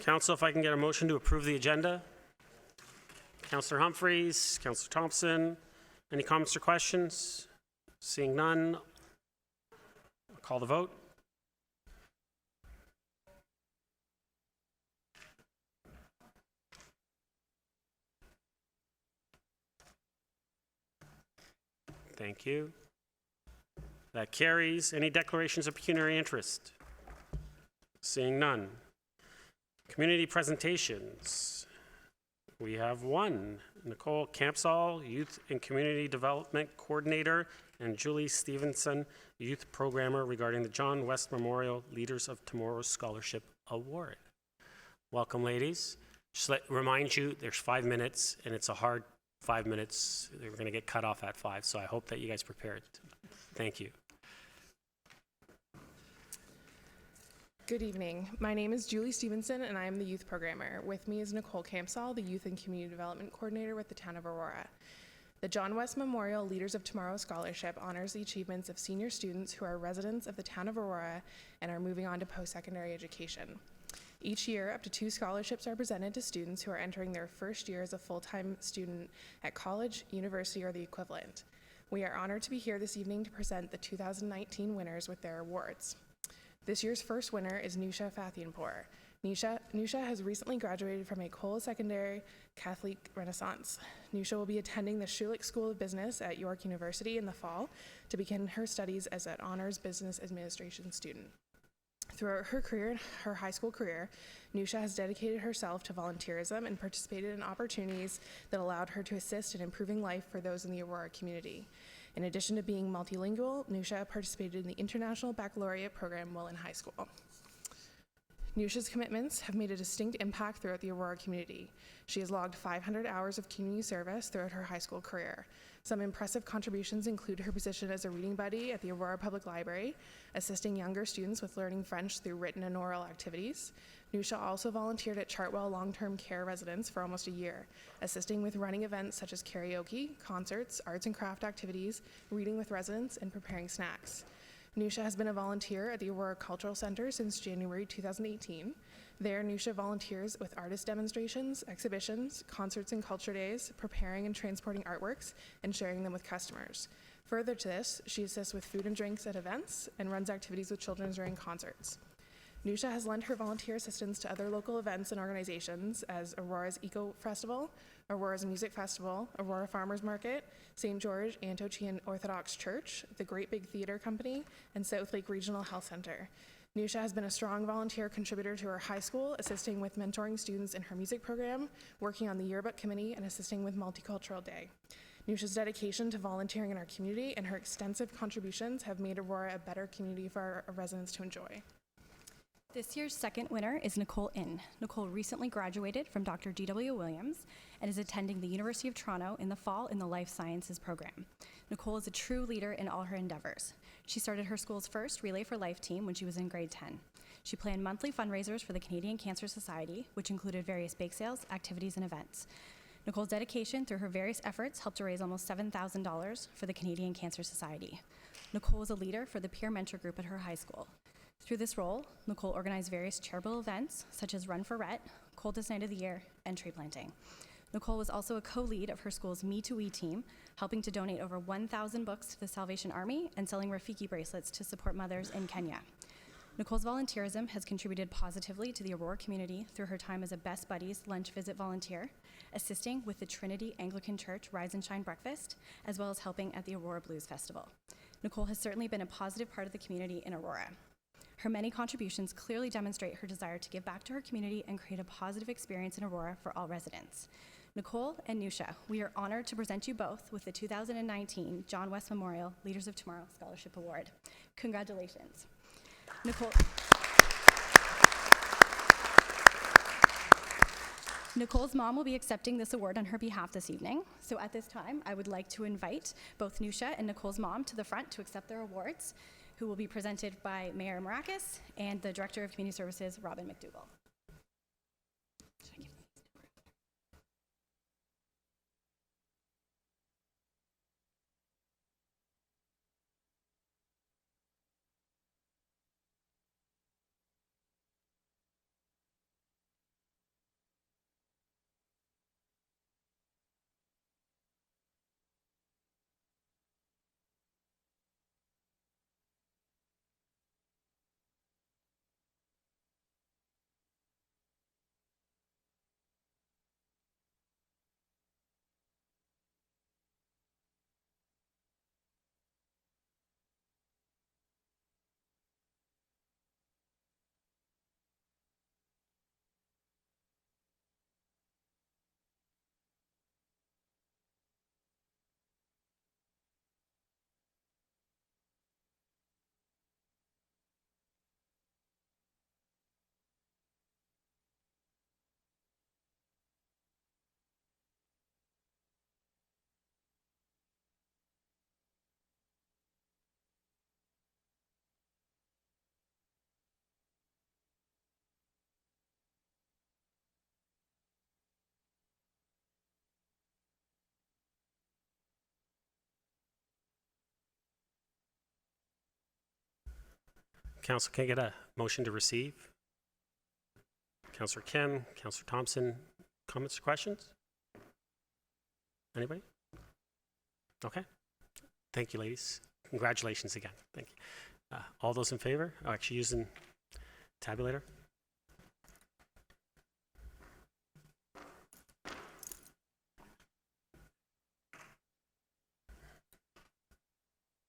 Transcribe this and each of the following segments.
Council, if I can get a motion to approve the agenda. Councillor Humphreys, Councillor Thompson, any comments or questions? Seeing none, I'll call the vote. Thank you. That carries. Any declarations of pecuniary interest? Seeing none. Community presentations. We have one. Nicole Campsall, Youth and Community Development Coordinator, and Julie Stevenson, Youth Programmer, regarding the John West Memorial Leaders of Tomorrow Scholarship Award. Welcome, ladies. Just remind you, there's 5 minutes, and it's a hard 5 minutes. We're going to get cut off at 5, so I hope that you guys prepared. Thank you. Good evening. My name is Julie Stevenson, and I am the Youth Programmer. With me is Nicole Campsall, the Youth and Community Development Coordinator with the Town of Aurora. The John West Memorial Leaders of Tomorrow Scholarship honors the achievements of senior students who are residents of the Town of Aurora and are moving on to post-secondary education. Each year, up to 2 scholarships are presented to students who are entering their first year as a full-time student at college, university, or the equivalent. We are honored to be here this evening to present the 2019 winners with their awards. This year's first winner is Nusha Fathianpour. Nusha has recently graduated from École Secondary Catholic Renaissance. Nusha will be attending the Schulich School of Business at York University in the fall to begin her studies as an honors business administration student. Throughout her high school career, Nusha has dedicated herself to volunteerism and participated in opportunities that allowed her to assist in improving life for those in the Aurora community. In addition to being multilingual, Nusha participated in the International Baccalaureate program while in high school. Nusha's commitments have made a distinct impact throughout the Aurora community. She has logged 500 hours of community service throughout her high school career. Some impressive contributions include her position as a reading buddy at the Aurora Public Library, assisting younger students with learning French through written and oral activities. Nusha also volunteered at Chartwell Long-Term Care Residence for almost a year, assisting with running events such as karaoke, concerts, arts and craft activities, reading with residents, and preparing snacks. Nusha has been a volunteer at the Aurora Cultural Center since January 2018. There, Nusha volunteers with artist demonstrations, exhibitions, concerts and culture days, preparing and transporting artworks, and sharing them with customers. Further to this, she assists with food and drinks at events and runs activities with children during concerts. Nusha has lent her volunteer assistance to other local events and organizations as Aurora's Eco Festival, Aurora's Music Festival, Aurora Farmers Market, St. George Antiochian Orthodox Church, the Great Big Theater Company, and South Lake Regional Health Center. Nusha has been a strong volunteer contributor to her high school, assisting with mentoring students in her music program, working on the yearbook committee, and assisting with Multicultural Day. Nusha's dedication to volunteering in our community and her extensive contributions have made Aurora a better community for our residents to enjoy. This year's second winner is Nicole In. Nicole recently graduated from Dr. G.W. Williams and is attending the University of Toronto in the fall in the Life Sciences program. Nicole is a true leader in all her endeavors. She started her school's first Relay for Life team when she was in grade 10. She planned monthly fundraisers for the Canadian Cancer Society, which included various bake sales, activities, and events. Nicole's dedication through her various efforts helped to raise almost $7,000 for the Canadian Cancer Society. Nicole was a leader for the peer mentor group at her high school. Through this role, Nicole organized various charitable events such as Run for Rhett, Coldest Night of the Year, and tree planting. Nicole was also a co-lead of her school's Me to We team, helping to donate over 1,000 books to the Salvation Army and selling Rafiki bracelets to support mothers in Kenya. Nicole's volunteerism has contributed positively to the Aurora community through her time as a Best Buddies lunch visit volunteer, assisting with the Trinity Anglican Church Rise and Shine breakfast, as well as helping at the Aurora Blues Festival. Nicole has certainly been a positive part of the community in Aurora. Her many contributions clearly demonstrate her desire to give back to her community and create a positive experience in Aurora for all residents. Nicole and Nusha, we are honored to present you both with the 2019 John West Memorial Leaders of Tomorrow Scholarship Award. Congratulations. Nicole's mom will be accepting this award on her behalf this evening. So at this time, I would like to invite both Nusha and Nicole's mom to the front to accept their awards, who will be presented by Mayor Marakis and the Director of Community Services, Robin McDougall. Council, can I get a motion to receive? Councillor Kim, Councillor Thompson, comments or questions? Anybody? Okay. Thank you, ladies. Congratulations again. Thank you. All those in favor? Oh, actually using tabulator.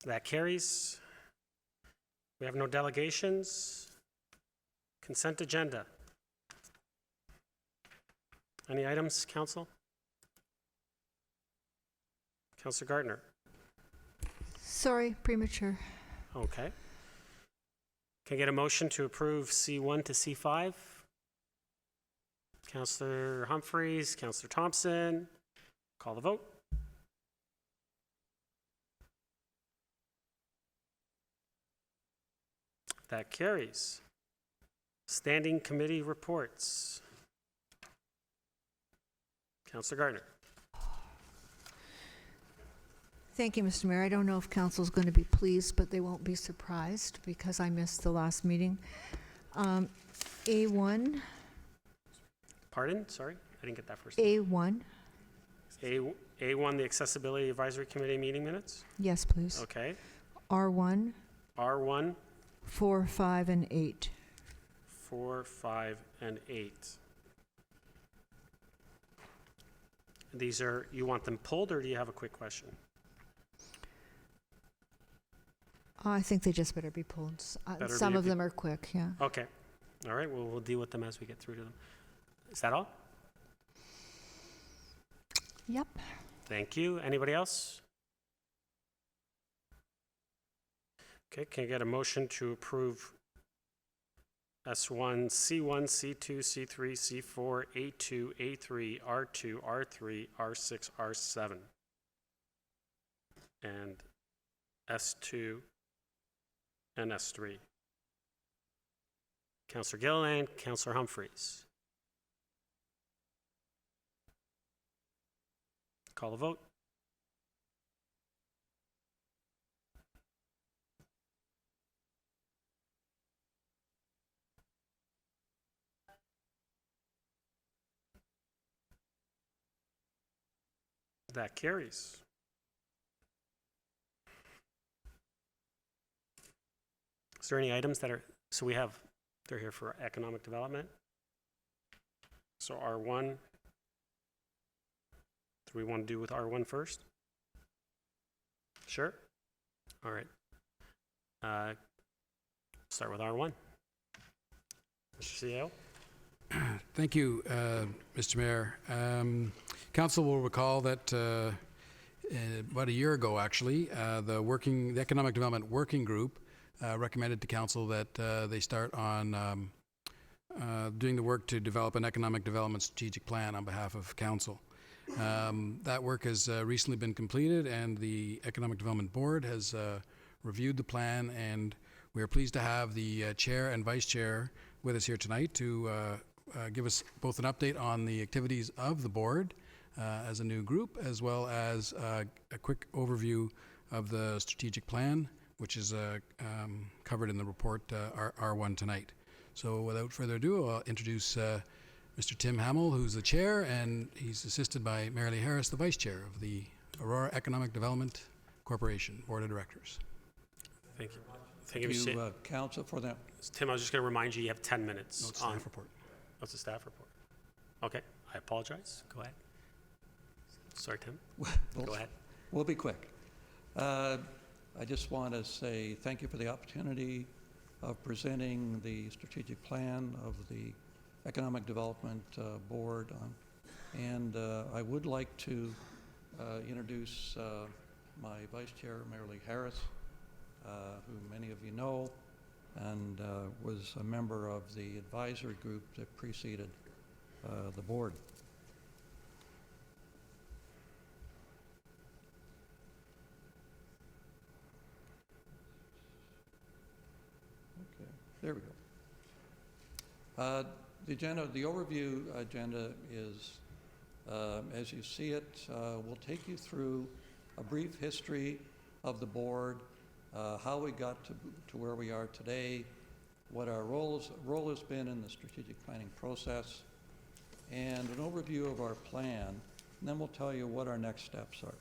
That carries. We have no delegations. Consent agenda. Any items, Council? Councillor Gardner. Sorry, premature. Okay. Can I get a motion to approve C1 to C5? Councillor Humphreys, Councillor Thompson, call the vote. That carries. Standing committee reports. Councillor Gardner. Thank you, Mr. Mayor. I don't know if council's going to be pleased, but they won't be surprised because I missed the last meeting. A1, Pardon? Sorry, I didn't get that first. A1, A1, the Accessibility Advisory Committee meeting minutes? yes, please. Okay. R1, R1, 4, 5, and 8. 4, 5, and 8. These are, you want them pulled, or do you have a quick question? I think they just better be pulled. Better Some be- of them are quick, yeah. Okay. All right, well, we'll deal with them as we get through to them. Is that all? Yep. Thank you. Anybody else? Okay, can I get a motion to approve S1, C1, C2, C3, C4, A2, A3, R2, R3, R6, R7, and S2 and S3? Councillor Gilliland, Councillor Humphreys. Call the vote. That carries. Is there any items that are, so we have, they're here for economic development. So R1, do we want to do with R1 first? Sure. All right. Start with R1. Mr. CEO? Thank you, Mr. Mayor. Council will recall that about a year ago, actually, the Economic Development Working Group recommended to Council that they start on doing the work to develop an economic development strategic plan on behalf of Council. That work has recently been completed, and the Economic Development Board has reviewed the plan, and we are pleased to have the Chair and Vice Chair with us here tonight to give us both an update on the activities of the board as a new group, as well as a quick overview of the strategic plan, which is covered in the report R1 tonight. So without further ado, I'll introduce Mr. Tim Hamill, who's the chair, and he's assisted by Marilee Harris, the vice chair of the Aurora Economic Development Corporation Board of Directors. Thank you. Thank Thank you. you, Council, for that. Tim, I was just going to remind you, you have 10 minutes. No staff report. What's the staff report? Okay, I apologize. Go ahead. Sorry, Tim. Go ahead. We'll be quick. I just want to say thank you for the opportunity of presenting the strategic plan of the Economic Development Board. And I would like to introduce my Vice Chair, Marilee Harris, who many of you know, and was a member of the advisory group that preceded the board. Okay, there we go. The agenda, the overview agenda is, as you see it, we'll take you through a brief history of the board, how we got to where we are today, what our role has been in the strategic planning process, and an overview of our plan, and then we'll tell you what our next steps are.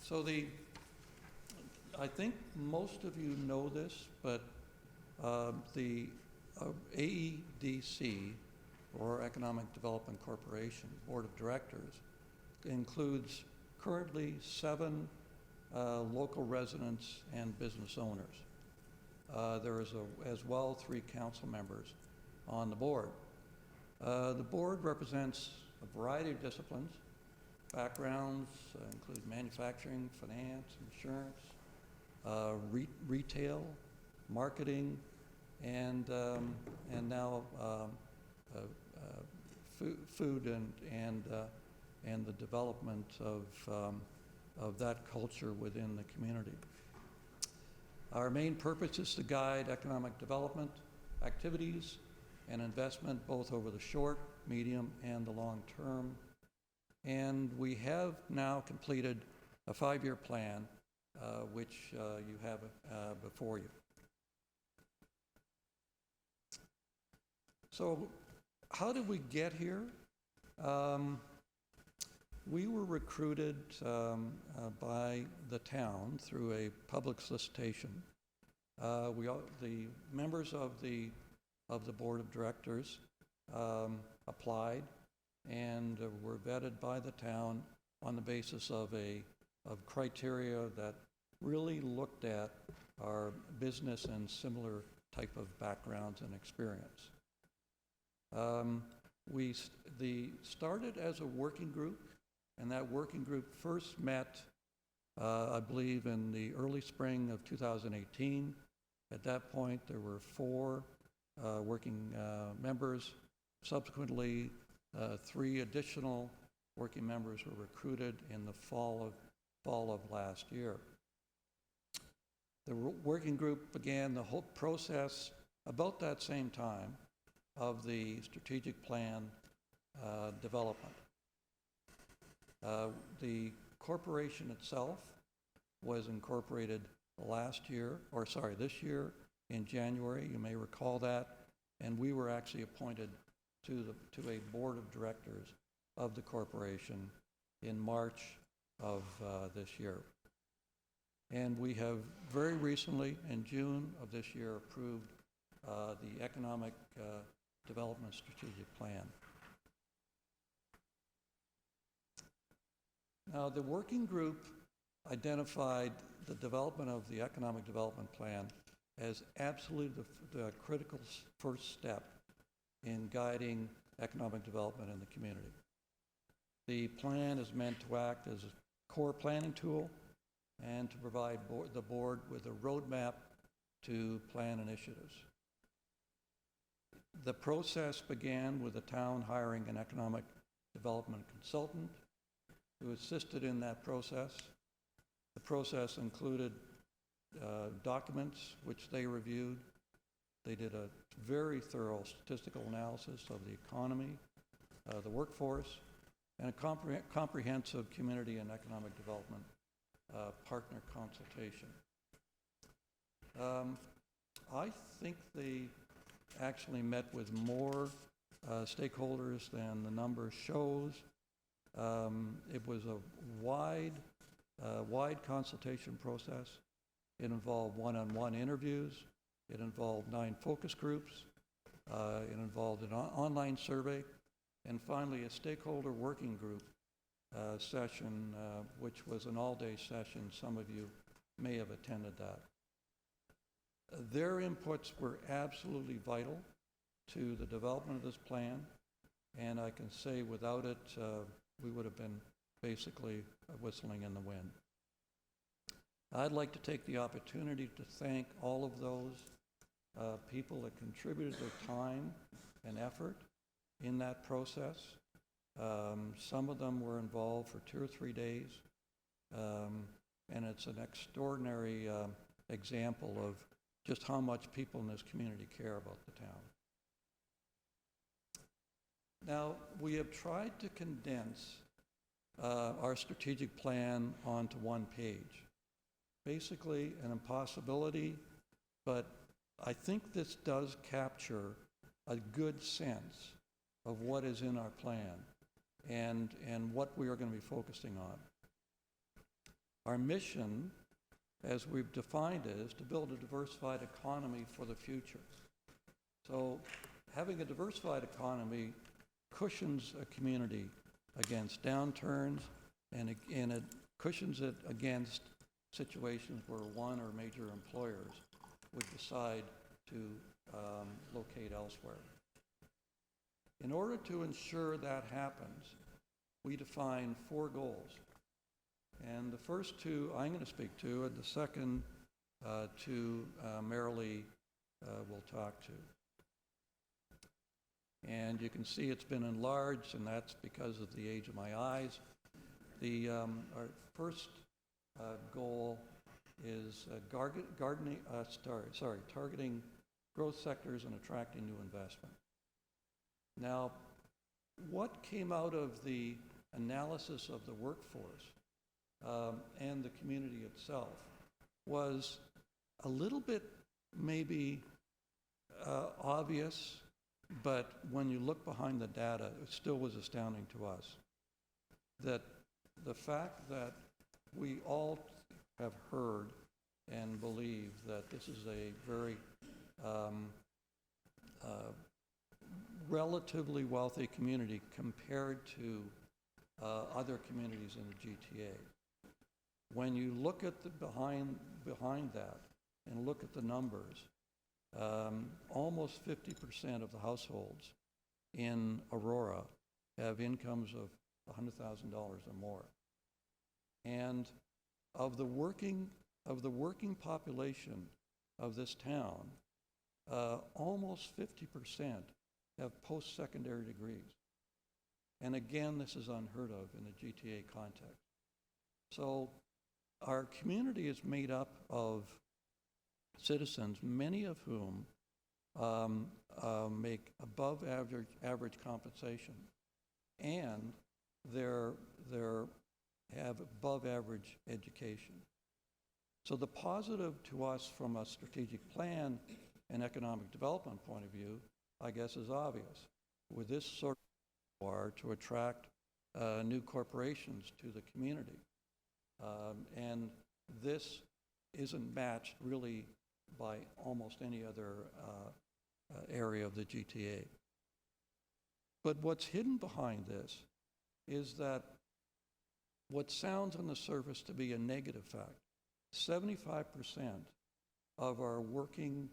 So I think most of you know this, but the AEDC, or Economic Development Corporation Board of Directors, includes currently 7 local residents and business owners. There is as well 3 council members on the board. The board represents a variety of disciplines. Backgrounds include manufacturing, finance, insurance, retail, marketing, and now food and the development of that culture within the community. Our main purpose is to guide economic development activities and investment both over the short, medium, and the long term. And we have now completed a 5-year plan, which you have before you. So how did we get here? We were recruited by the town through a public solicitation. The members of the board of directors applied and were vetted by the town on the basis of criteria that really looked at our business and similar type of backgrounds and experience. We started as a working group, and that working group first met, I believe, in the early spring of 2018. At that point, there were 4 working members. Subsequently, 3 additional working members were recruited in the fall of last year. The working group began the whole process about that same time of the strategic plan development. The corporation itself was incorporated this year in January. You may recall that, and we were actually appointed to a board of directors of the corporation in March of this year. And we have very recently, in June of this year, approved the Economic Development Strategic Plan. Now, the working group identified the development of the Economic Development Plan as absolutely the critical first step in guiding economic development in the community. The plan is meant to act as a core planning tool and to provide the board with a roadmap to plan initiatives. The process began with the town hiring an economic development consultant who assisted in that process. The process included documents which they reviewed. They did a very thorough statistical analysis of the economy, the workforce, and a comprehensive community and economic development partner consultation. I think they actually met with more stakeholders than the number shows. It was a wide consultation process. It involved one-on-one interviews. It involved 9 focus groups. It involved an online survey. And finally, a stakeholder working group session, which was an all-day session. Some of you may have attended that. Their inputs were absolutely vital to the development of this plan, and I can say without it, we would have been basically whistling in the wind. I'd like to take the opportunity to thank all of those people that contributed their time and effort in that process. Some of them were involved for 2 or 3 days, and it's an extraordinary example of just how much people in this community care about the town. Now, we have tried to condense our strategic plan onto one page. Basically, an impossibility but I think this does capture a good sense of what is in our plan and what we are going to be focusing on. Our mission, as we've defined it, is to build a diversified economy for the future. So having a diversified economy cushions a community against downturns, and it cushions it against situations where one or major employers would decide to locate elsewhere. In order to ensure that happens, we define 4 goals. And the first 2 I'm going to speak to, and the second 2 Marilee will talk to. And you can see it's been enlarged, and that's because of the age of my eyes. Our first goal is targeting growth sectors and attracting new investment. Now, what came out of the analysis of the workforce and the community itself was a little bit maybe obvious, but when you look behind the data, it still was astounding to us. That the fact that we all have heard and believe that this is a very relatively wealthy community compared to other communities in the GTA. When you look at the behind that and look at the numbers, almost 50% of the households in Aurora have incomes of $100,000 or more. And of the working population of this town, almost 50% have post-secondary degrees. And again, this is unheard of in the GTA context. So our community is made up of citizens, many of whom make above average compensation, and they have above average education. So the positive to us from a strategic plan and economic development point of view, I guess, is obvious. With this sort of to attract new corporations to the community. And this isn't matched really by almost any other area of the GTA. But what's hidden behind this is that what sounds on the surface to be a negative fact, 75% of our working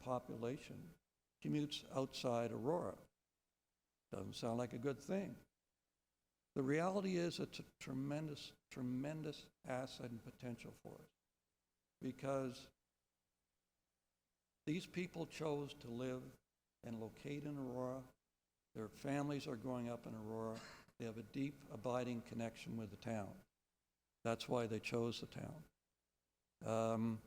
population commutes outside Aurora. Doesn't sound like a good thing. The reality is it's a tremendous, tremendous asset and potential for us, because these people chose to live and locate in Aurora. Their families are growing up in Aurora. They have a deep, abiding connection with the town. That's why they chose the town.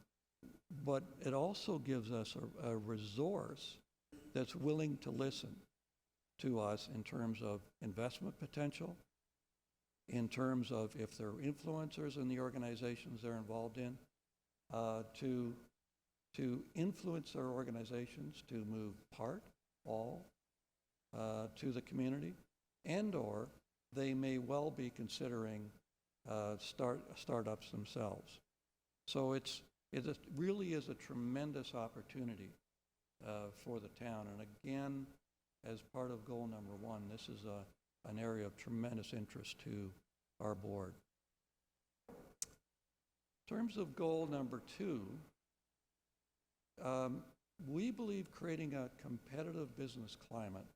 But it also gives us a resource that's willing to listen to us in terms of investment potential, in terms of if they're influencers in the organizations they're involved in, to influence their organizations to move part, all, to the community, and/or they may well be considering startups themselves. So it really is a tremendous opportunity for the town. And again, as part of goal number 1, this is an area of tremendous interest to our board. In terms of goal number 2, we believe creating a competitive business climate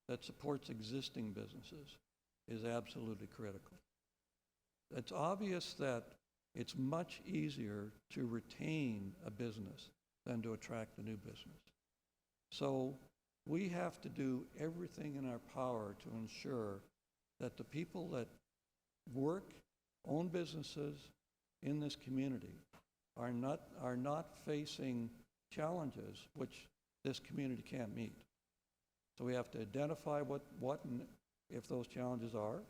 that supports existing businesses is absolutely critical. It's obvious that it's much easier to retain a business than to attract a new business. So we have to do everything in our power to ensure that the people that work, own businesses in this community are not facing challenges which this community can't meet. So we have to identify what and if those challenges are.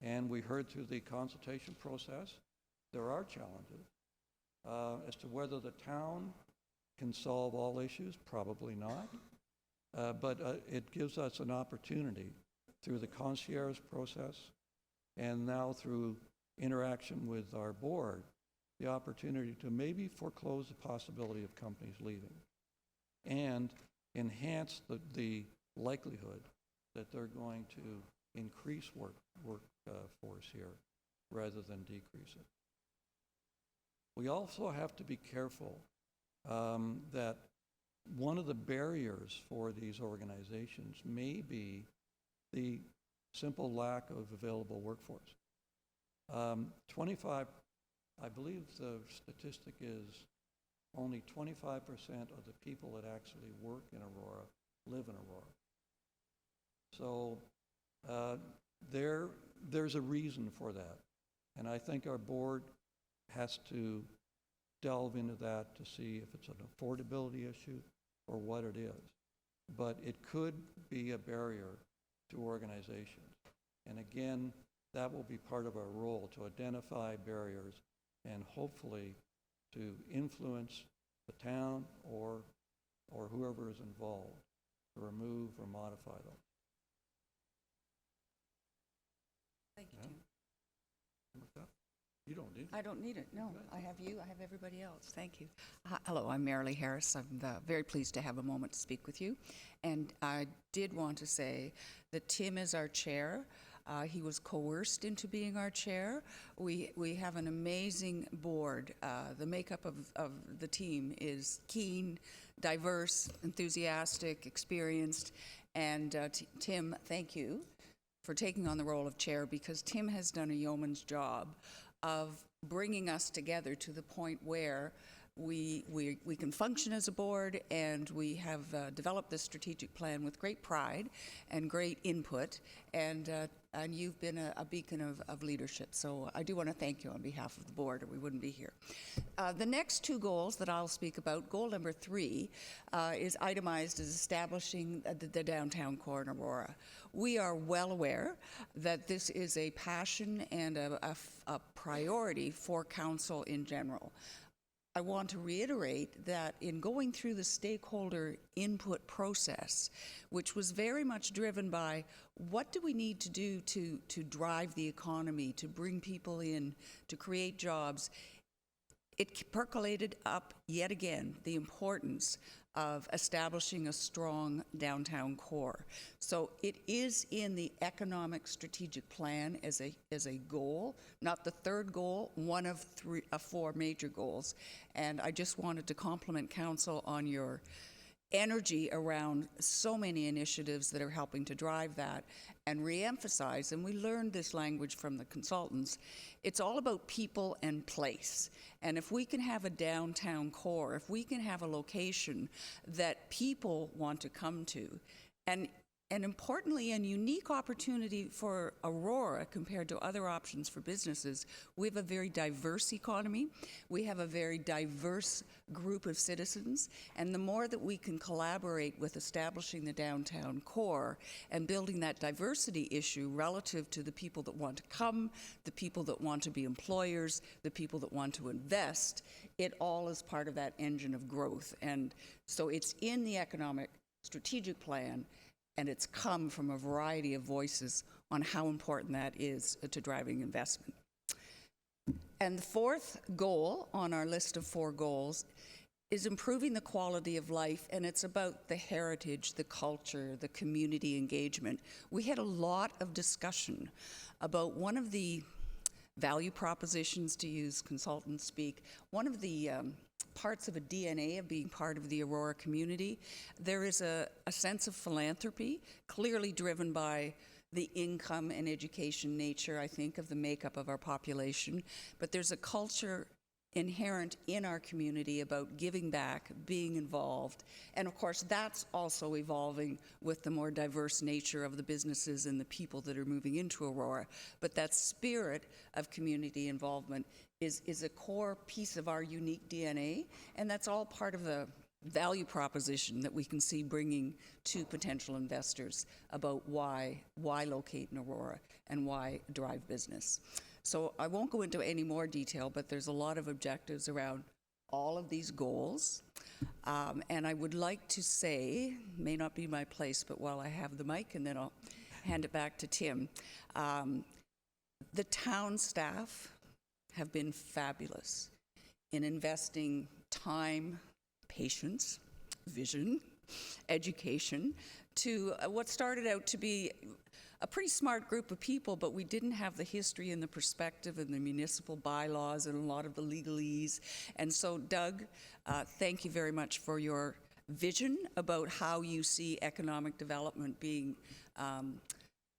And we heard through the consultation process, there are challenges as to whether the town can solve all issues? Probably not. But it gives us an opportunity through the concierge process and now through interaction with our board, the opportunity to maybe foreclose the possibility of companies leaving and enhance the likelihood that they're going to increase workforce here rather than decrease it. We also have to be careful that one of the barriers for these organizations may be the simple lack of available workforce. 25, I believe the statistic is only 25% of the people that actually work in Aurora live in Aurora. So there's a reason for that. And I think our board has to delve into that to see if it's an affordability issue or what it is. But it could be a barrier to organizations. And again, that will be part of our role, to identify barriers and hopefully to influence the town or whoever is involved to remove or modify them. Thank you, Tim. You don't need it. I don't need it, no. I have you, I have everybody else. Thank you. Hello, I'm Marilee Harris. I'm very pleased to have a moment to speak with you. And I did want to say that Tim is our chair. He was coerced into being our chair. We have an amazing board. The makeup of the team is keen, diverse, enthusiastic, experienced. And Tim, thank you for taking on the role of chair, because Tim has done a yeoman's job of bringing us together to the point where we can function as a board, and we have developed this strategic plan with great pride and great input, and you've been a beacon of leadership. So I do want to thank you on behalf of the board, or we wouldn't be here. The next two goals that I'll speak about, goal number 3, is itemized as establishing the downtown core in Aurora. We are well aware that this is a passion and a priority for council in general. I want to reiterate that in going through the stakeholder input process, which was very much driven by what do we need to do to drive the economy, to bring people in, to create jobs, it percolated up yet again the importance of establishing a strong downtown core. So it is in the economic strategic plan as a goal, not the third goal, one of 4 major goals. And I just wanted to compliment council on your energy around so many initiatives that are helping to drive that, and reemphasize, and we learned this language from the consultants, it's all about people and place. And if we can have a downtown core, if we can have a location that people want to come to, and importantly, a unique opportunity for Aurora compared to other options for businesses, we have a very diverse economy. We have a very diverse group of citizens. And the more that we can collaborate with establishing the downtown core and building that diversity issue relative to the people that want to come, the people that want to be employers, the people that want to invest, it all is part of that engine of growth. And so it's in the economic strategic plan, and it's come from a variety of voices on how important that is to driving investment. And the 4th goal on our list of 4 goals is improving the quality of life, and it's about the heritage, the culture, the community engagement. We had a lot of discussion about one of the value propositions, to use consultant speak, one of the parts of a DNA of being part of the Aurora community. There is a sense of philanthropy, clearly driven by the income and education nature, I think, of the makeup of our population. But there's a culture inherent in our community about giving back, being involved. And of course, that's also evolving with the more diverse nature of the businesses and the people that are moving into Aurora. But that spirit of community involvement is a core piece of our unique DNA, and that's all part of the value proposition that we can see bringing to potential investors about why locate in Aurora and why drive business. So I won't go into any more detail, but there's a lot of objectives around all of these goals. And I would like to say, may not be my place, but while I have the mic, and then I'll hand it back to Tim. The town staff have been fabulous in investing time, patience, vision, education to what started out to be a pretty smart group of people, but we didn't have the history and the perspective and the municipal bylaws and a lot of the legalese. And so, Doug, thank you very much for your vision about how you see economic development being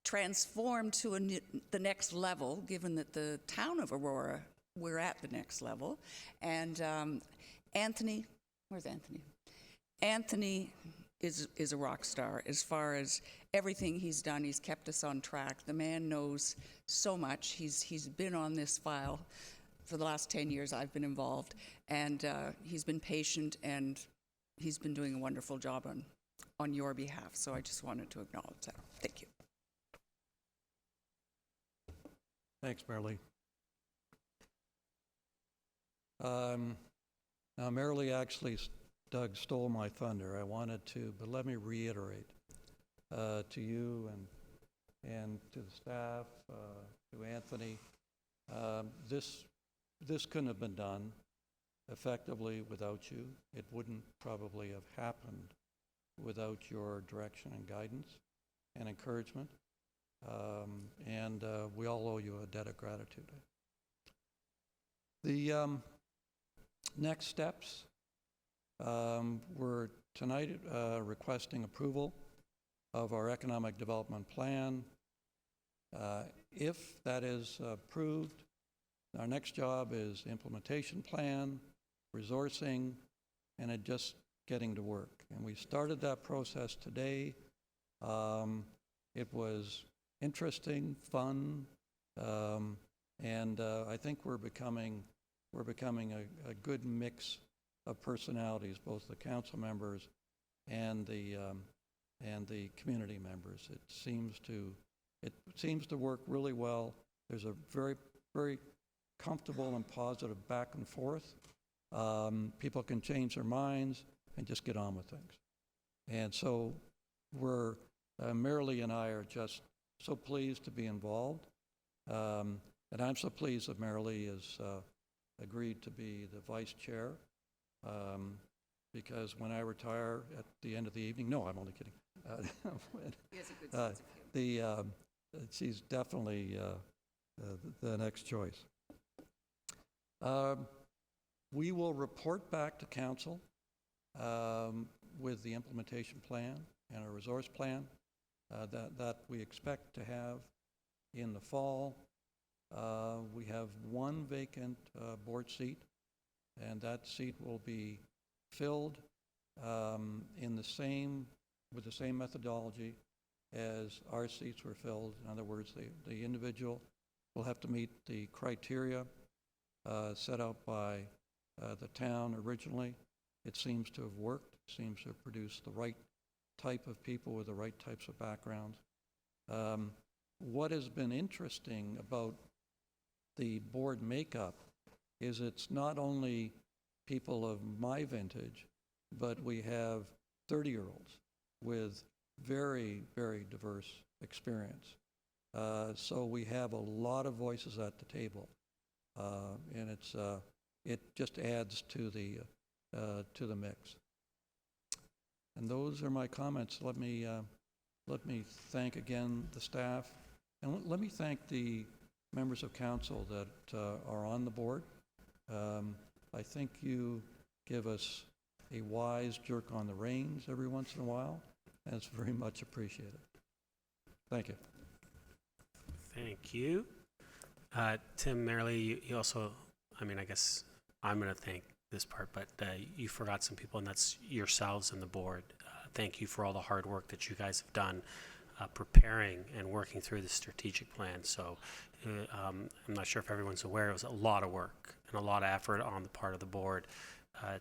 transformed to the next level, given that the town of Aurora, we're at the next level. And Anthony, where's Anthony? Anthony is a rock star as far as everything he's done. He's kept us on track. The man knows so much. He's been on this file for the last 10 years I've been involved, and he's been patient, and he's been doing a wonderful job on your behalf. So I just wanted to acknowledge that. Thank you. Thanks, Marilee. Now, Marilee actually, Doug stole my thunder. I wanted to, but let me reiterate to you and to the staff, to Anthony, this couldn't have been done effectively without you. It wouldn't probably have happened without your direction and guidance and encouragement. And we all owe you a debt of gratitude. The next steps, we're tonight requesting approval of our economic development plan. If that is approved, our next job is implementation plan, resourcing, and it just getting to work. And we started that process today. It was interesting, fun, and I think we're becoming a good mix of personalities, both the council members and the community members. It seems to work really well. There's a very, very comfortable and positive back and forth. People can change their minds and just get on with things. And so we're Marilee and I are just so pleased to be involved. And I'm so pleased that Marilee has agreed to be the vice chair, because when I retire at the end of the evening, no, I'm only kidding. He has a good sense of humor. She's definitely the next choice. We will report back to council with the implementation plan and a resource plan that we expect to have in the fall. We have one vacant board seat, and that seat will be filled with the same methodology as our seats were filled. In other words, the individual will have to meet the criteria set out by the town originally. It seems to have worked, seems to have produced the right type of people with the right types of backgrounds. What has been interesting about the board makeup is it's not only people of my vintage, but we have 30-year-olds with very, very diverse experience. So we have a lot of voices at the table, and it just adds to the mix. And those are my comments. Let me thank again the staff, and let me thank the members of council that are on the board. I think you give us a wise jerk on the reins every once in a while, and it's very much appreciated. Thank you. Thank you. Tim, Marilee, you also, I guess I'm going to thank this part, but you forgot some people, and that's yourselves and the board. Thank you for all the hard work that you guys have done preparing and working through the strategic plan. So I'm not sure if everyone's aware, it was a lot of work and a lot of effort on the part of the board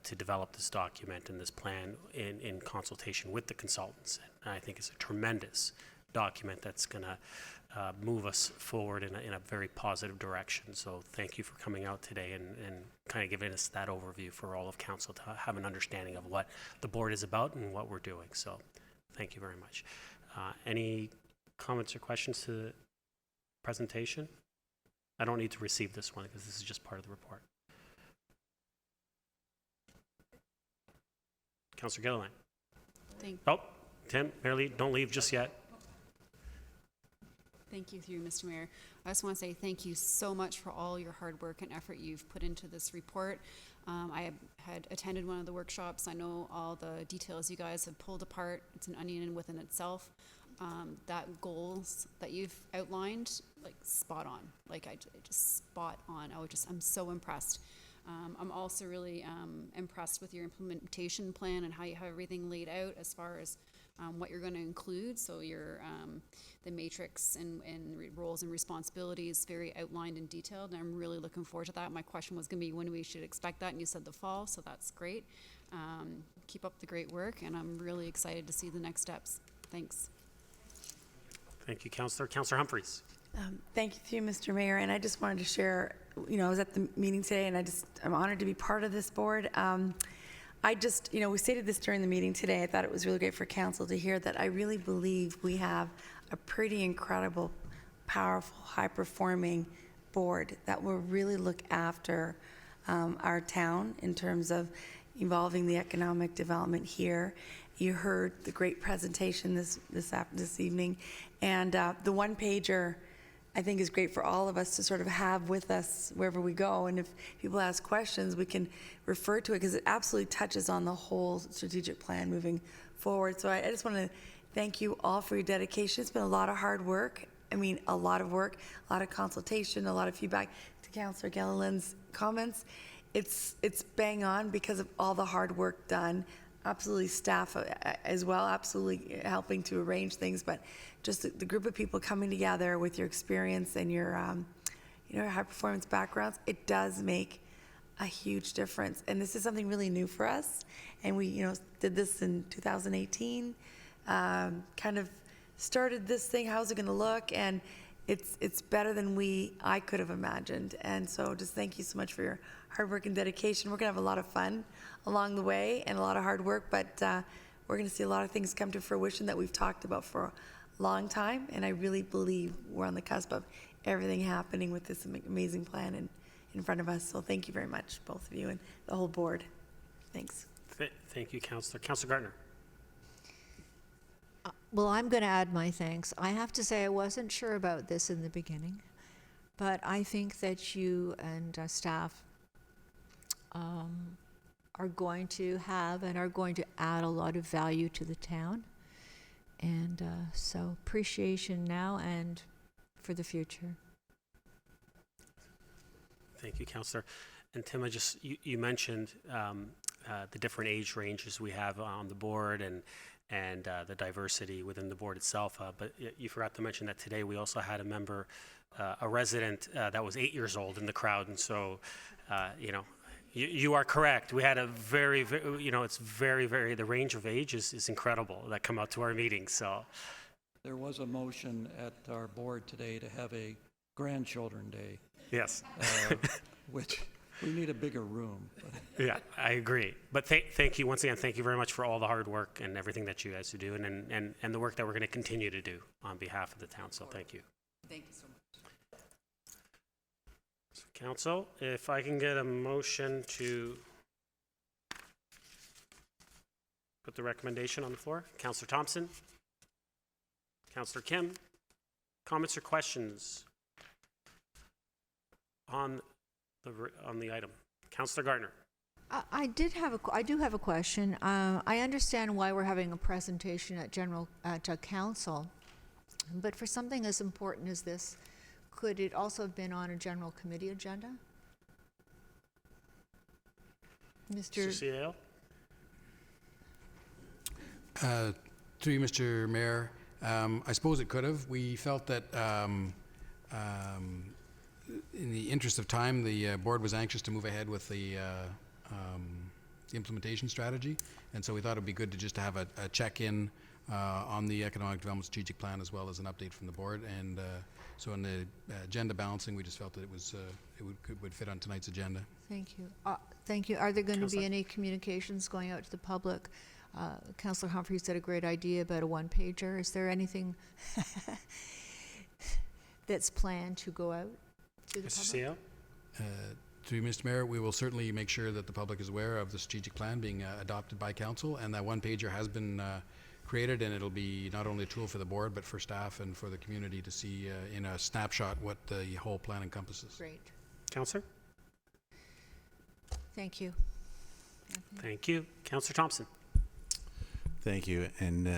to develop this document and this plan in consultation with the consultants. And I think it's a tremendous document that's going to move us forward in a very positive direction. So thank you for coming out today and kind of giving us that overview for all of council to have an understanding of what the board is about and what we're doing. So thank you very much. Any comments or questions to the presentation? I don't need to receive this one because this is just part of the report. Councillor Gilliland. Oh, Tim, Marilee, don't leave just yet. Thank you, through you, Mr. Mayor. I just want to say thank you so much for all your hard work and effort you've put into this report. I had attended one of the workshops. I know all the details you guys have pulled apart. It's an onion within itself. That goals that you've outlined, like spot on. Like I just spot on. I'm so impressed. I'm also really impressed with your implementation plan and how you have everything laid out as far as what you're going to include. So your the matrix and roles and responsibilities very outlined and detailed, and I'm really looking forward to that. My question was going to be when we should expect that, and you said the fall, so that's great. Keep up the great work, and I'm really excited to see the next steps. Thanks. Thank you, Councillor. Councillor Humphreys. Thank you to you, Mr. Mayor, and I just wanted to share, I was at the meeting today, and I'm honored to be part of this board. We stated this during the meeting today. I thought it was really great for council to hear that I really believe we have a pretty incredible, powerful, high-performing board that will really look after our town in terms of evolving the economic development here. You heard the great presentation this evening, and the one-pager I think is great for all of us to sort of have with us wherever we go. And if people ask questions, we can refer to it because it absolutely touches on the whole strategic plan moving forward. So I just want to thank you all for your dedication. It's been a lot of hard work. I mean, a lot of work, a lot of consultation, a lot of feedback to Councillor Gilliland's comments. It's bang on because of all the hard work done. Absolutely staff as well, absolutely helping to arrange things, but just the group of people coming together with your experience and your high performance backgrounds, it does make a huge difference. And this is something really new for us. And we, did this in 2018, kind of started this thing, how's it gonna look? And it's better than I could have imagined. And so just thank you so much for your hard work and dedication. We're gonna have a lot of fun along the way and a lot of hard work, but we're gonna see a lot of things come to fruition that we've talked about for a long time. And I really believe we're on the cusp of everything happening with this amazing plan in front of us. So thank you very much, both of you and the whole board. Thanks. Thank you, Councillor. Councillor Gardner. Well, I'm going to add my thanks. I have to say I wasn't sure about this in the beginning, but I think that you and staff are going to have and are going to add a lot of value to the town. And so appreciation now and for the future. Thank you, Councillor. And Tim, you mentioned the different age ranges we have on the board and the diversity within the board itself. But you forgot to mention that today we also had a member, a resident that was 8 years old in the crowd. And so, you are correct. We had a very, it's very, very, the range of ages is incredible that come out to our meetings. So There was a motion at our board today to have a grandchildren day, yes. which we need a bigger room. But Yeah, I agree. But thank you once again. Thank you very much for all the hard work and everything that you guys do and the work that we're going to continue to do on behalf of the town. So thank you. Thank you so much. So, Council, if I can get a motion to put the recommendation on the floor. Councillor Thompson. Councillor Kim. Comments or questions on the item? Councillor Gardner. I do have a question. I understand why we're having a presentation at to council, but for something as important as this, could it also have been on a general committee agenda? Mr. CCAL. Through you, Mr. Mayor, I suppose it could have. We felt that in the interest of time, the board was anxious to move ahead with the implementation strategy, and so we thought it'd be good to just have a check-in on the Economic Development Strategic Plan, as well as an update from the board. And so in the agenda balancing, we just felt that it would fit on tonight's agenda. Thank you. Thank you. Are there going to be Councillor. any communications going out to the public? Councillor Humphreys had a great idea about a one-pager. Is there anything that's planned to go out to the Mr. public? CO? To you, Mr. Mayor, we will certainly make sure that the public is aware of the strategic plan being adopted by council, and that one-pager has been created, and it'll be not only a tool for the board, but for staff and for the community to see in a snapshot what the whole plan encompasses. Great. Councillor? Thank you. Thank you. Councillor Thompson? Thank you, and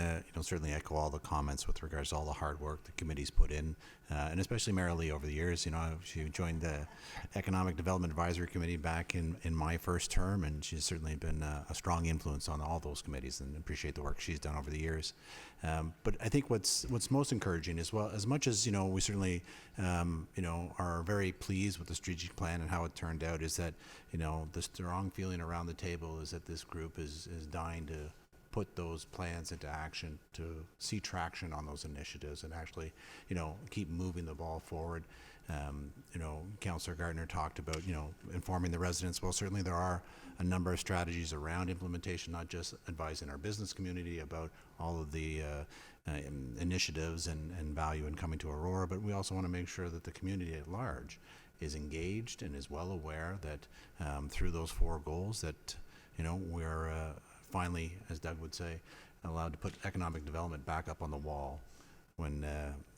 certainly echo all the comments with regards to all the hard work the committee's put in, and especially Marilee over the years. She joined the Economic Development Advisory Committee back in my first term, and she's certainly been a strong influence on all those committees, and appreciate the work she's done over the years. But I think what's most encouraging as well, as much as we certainly are very pleased with the strategic plan and how it turned out, is that the strong feeling around the table is that this group is dying to put those plans into action, to see traction on those initiatives, and actually, keep moving the ball forward. Councillor Gardner talked about, informing the residents. Well, certainly there are a number of strategies around implementation, not just advising our business community about all of the initiatives and value in coming to Aurora, but we also want to make sure that the community at large is engaged and is well aware that through those 4 goals that, we're finally, as Doug would say, allowed to put economic development back up on the wall. When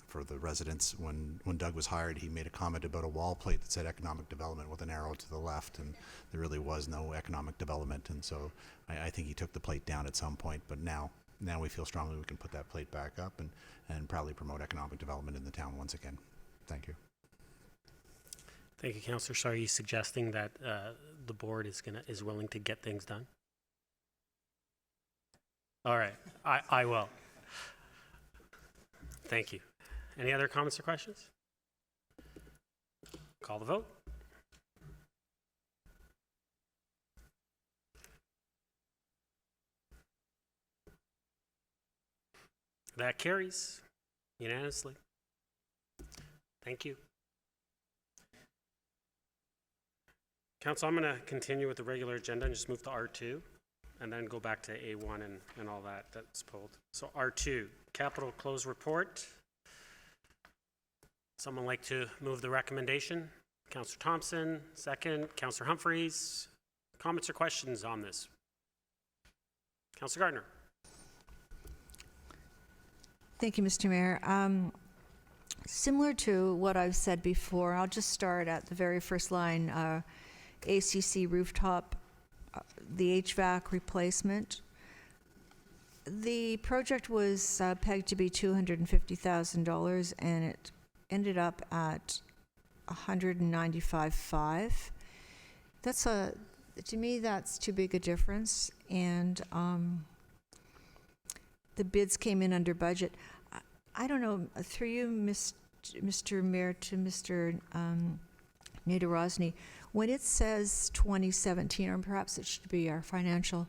for the residents, when Doug was hired, he made a comment about a wall plate that said economic development with an arrow to the left, and there really was no economic development. And so I think he took the plate down at some point, but now we feel strongly we can put that plate back up and proudly promote economic development in the town once again. Thank you. Thank you, Councillor. So are you suggesting that the board is willing to get things done? All right, I will. Thank you. Any other comments or questions? Call the vote. That carries unanimously. Thank you. Council, I'm going to continue with the regular agenda and just move to R2. And then go back to A1 and all that's pulled. So R2, capital close report. Someone like to move the recommendation? Councillor Thompson, second. Councillor Humphreys, comments or questions on this? Councillor Gardner. Thank you, Mr. Mayor. Similar to what I've said before, I'll just start at the very first line, ACC rooftop, the HVAC replacement. The project was pegged to be $250,000, and it ended up at $195,500. To me, that's too big a difference, and the bids came in under budget. I don't know, through you, Mr. Mayor, to Mr. Nader-Rosny, when it says 2017, or perhaps it should be our financial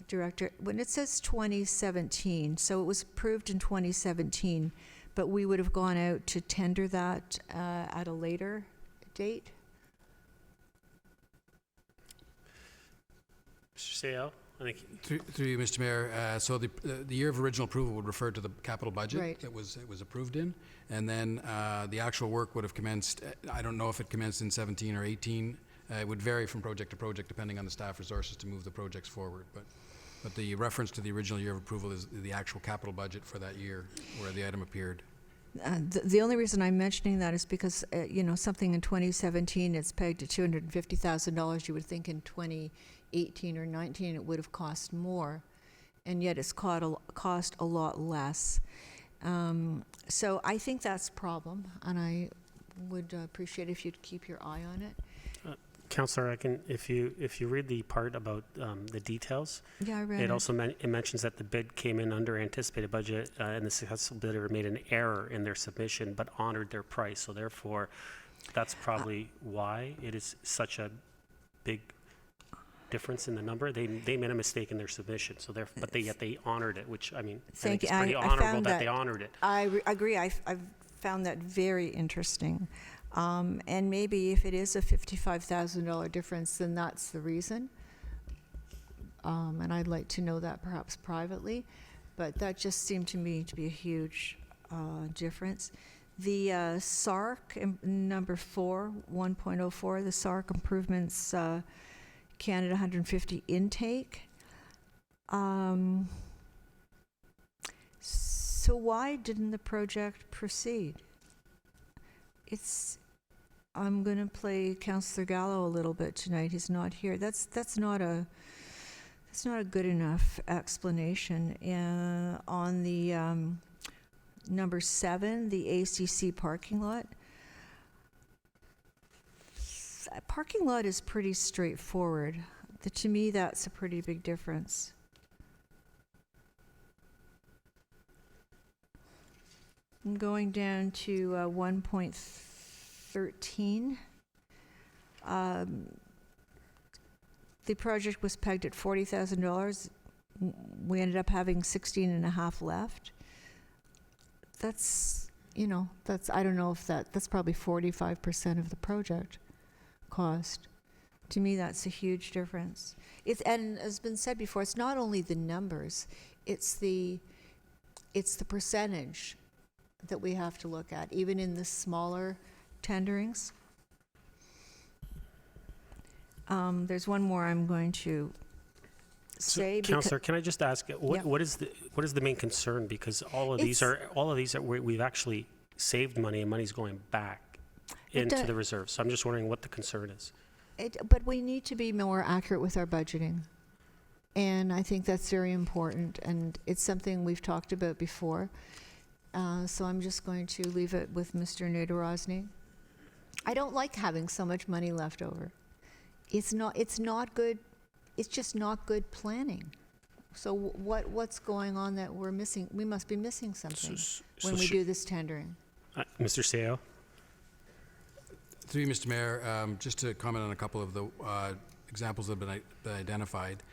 director, when it says 2017, so it was approved in 2017, but we would have gone out to tender that at a later date? Mr. Seo, I think. Through you, Mr. Mayor, so the year of original approval would refer to the capital budget Right. that was approved in, and then the actual work would have commenced. I don't know if it commenced in 17 or 18. It would vary from project to project depending on the staff resources to move the projects forward. But the reference to the original year of approval is the actual capital budget for that year where the item appeared. The only reason I'm mentioning that is because, something in 2017, it's pegged at $250,000. You would think in 2018 or 19 it would have cost more, and yet it's cost a lot less. So I think that's a problem, and I would appreciate if you'd keep your eye on it. Councillor, if you read the part about the details, Yeah, I read it it. also it mentions that the bid came in under anticipated budget, and the successful bidder made an error in their submission, but honored their price. So therefore, that's probably why it is such a big difference in the number. They made a mistake in their submission, so yet they honored it, which, I mean, I think Thank you. it's pretty I honorable found that they honored it. I agree. I've found that very interesting. And maybe if it is a $55,000 difference, then that's the reason. And I'd like to know that perhaps privately. But that just seemed to me to be a huge difference. The SARC, number 4, 1.04, the SARC improvements, Canada 150 intake. So why didn't the project proceed? I'm going to play Councillor Gallo a little bit tonight. He's not here. That's not a good enough explanation. On the number 7, the ACC parking lot. Parking lot is pretty straightforward. To me, that's a pretty big difference. I'm going down to 1.13. The project was pegged at $40,000. We ended up having 16.5 left. That's I don't know if that's probably 45% of the project cost. To me, that's a huge difference. And as been said before, it's not only the numbers, it's the percentage that we have to look at, even in the smaller tenderings. There's one more I'm going to say. Councillor, can I just ask, Yeah. what is the main concern? Because all of these are we've actually saved money, and money's going back into the reserve. So I'm just wondering what the concern is. But we need to be more accurate with our budgeting. And I think that's very important. And it's something we've talked about before. So I'm just going to leave it with Mr. Naderozny. I don't like having so much money left over. It's not good. It's just not good planning. So what's going on that we're missing? We must be missing something when we do this tendering. Mr. Seo? Through you, Mr. Mayor, just to comment on a couple of the examples that have been identified.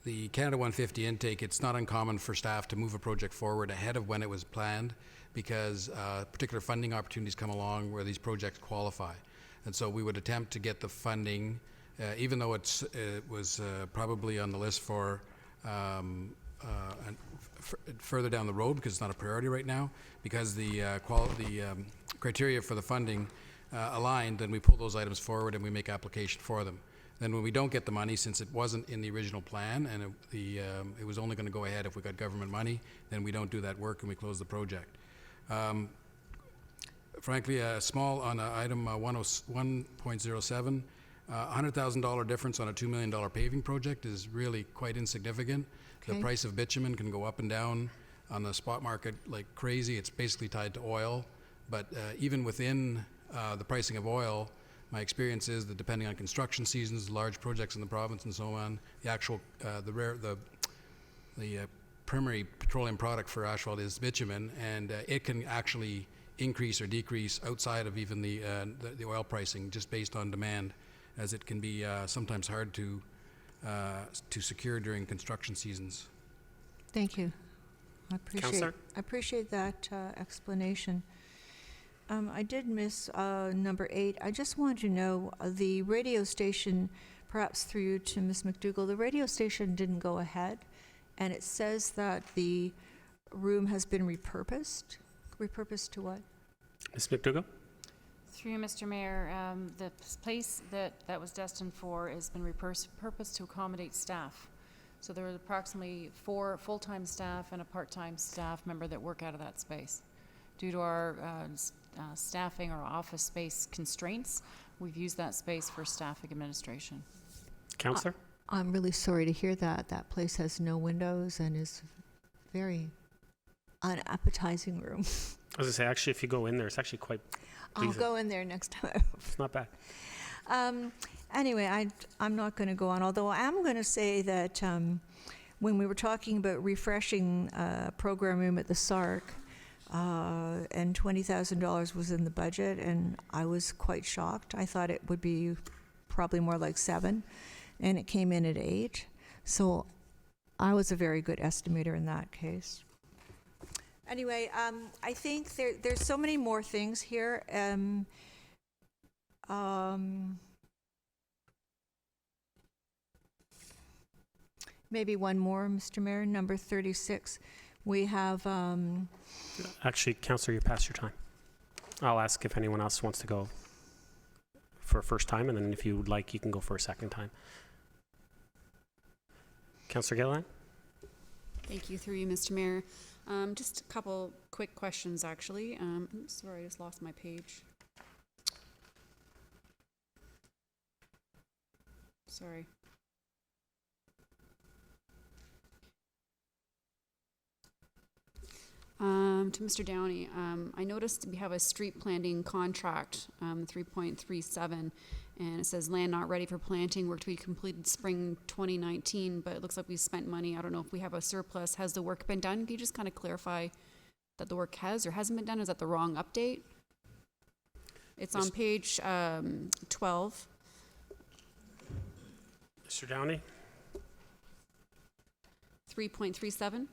The Canada 150 intake, it's not uncommon for staff to move a project forward ahead of when it was planned because particular funding opportunities come along where these projects qualify. And so we would attempt to get the funding, even though it was probably on the list for further down the road because it's not a priority right now, because the criteria for the funding aligned, then we pull those items forward and we make application for them. Then when we don't get the money, since it wasn't in the original plan and it was only going to go ahead if we got government money, then we don't do that work and we close the project. Frankly, small on item 1.07, $100,000 difference on a $2 million paving project is really quite insignificant. Okay. The price of bitumen can go up and down on the spot market like crazy. It's basically tied to oil. But even within the pricing of oil, my experience is that depending on construction seasons, large projects in the province and so on, the actual, the primary petroleum product for asphalt is bitumen, and it can actually increase or decrease outside of even the oil pricing just based on demand, as it can be sometimes hard to secure during construction seasons. Thank you. I Councillor? appreciate that explanation. I did miss number 8. I just wanted to know the radio station, perhaps through you to Ms. McDougall, the radio station didn't go ahead, and it says that the room has been repurposed. Repurposed to what? Ms. McDougall? Through you, Mr. Mayor, the place that was destined for has been repurposed to accommodate staff. So there are approximately 4 full-time staff and a part-time staff member that work out of that space. Due to our staffing or office space constraints, we've used that space for staffing administration. Councillor? I'm really sorry to hear that. That place has no windows and is very unappetizing room. I was going to say, actually, if you go in there, it's actually quite pleasing. I'll go in there next time. It's not bad. Anyway, I'm not going to go on, although I am going to say that when we were talking about refreshing program room at the SARC, and $20,000 was in the budget, and I was quite shocked. I thought it would be probably more like 7, and it came in at 8. So I was a very good estimator in that case. Anyway, I think there's so many more things here. Maybe one more, Mr. Mayor, number 36. We have, Actually, Councillor, you passed your time. I'll ask if anyone else wants to go for a first time, and then if you would like, you can go for a second time. Councillor Gilliland? Thank you, through you, Mr. Mayor. Just a couple quick questions, actually. Sorry, I just lost my page. Sorry. To Mr. Downey, I noticed we have a street planting contract, 3.37, and it says land not ready for planting, work to be completed spring 2019, but it looks like we spent money. I don't know if we have a surplus. Has the work been done? Can you just kind of clarify that the work has or hasn't been done? Is that the wrong update? It's on page 12. Mr. Downey? 3.37.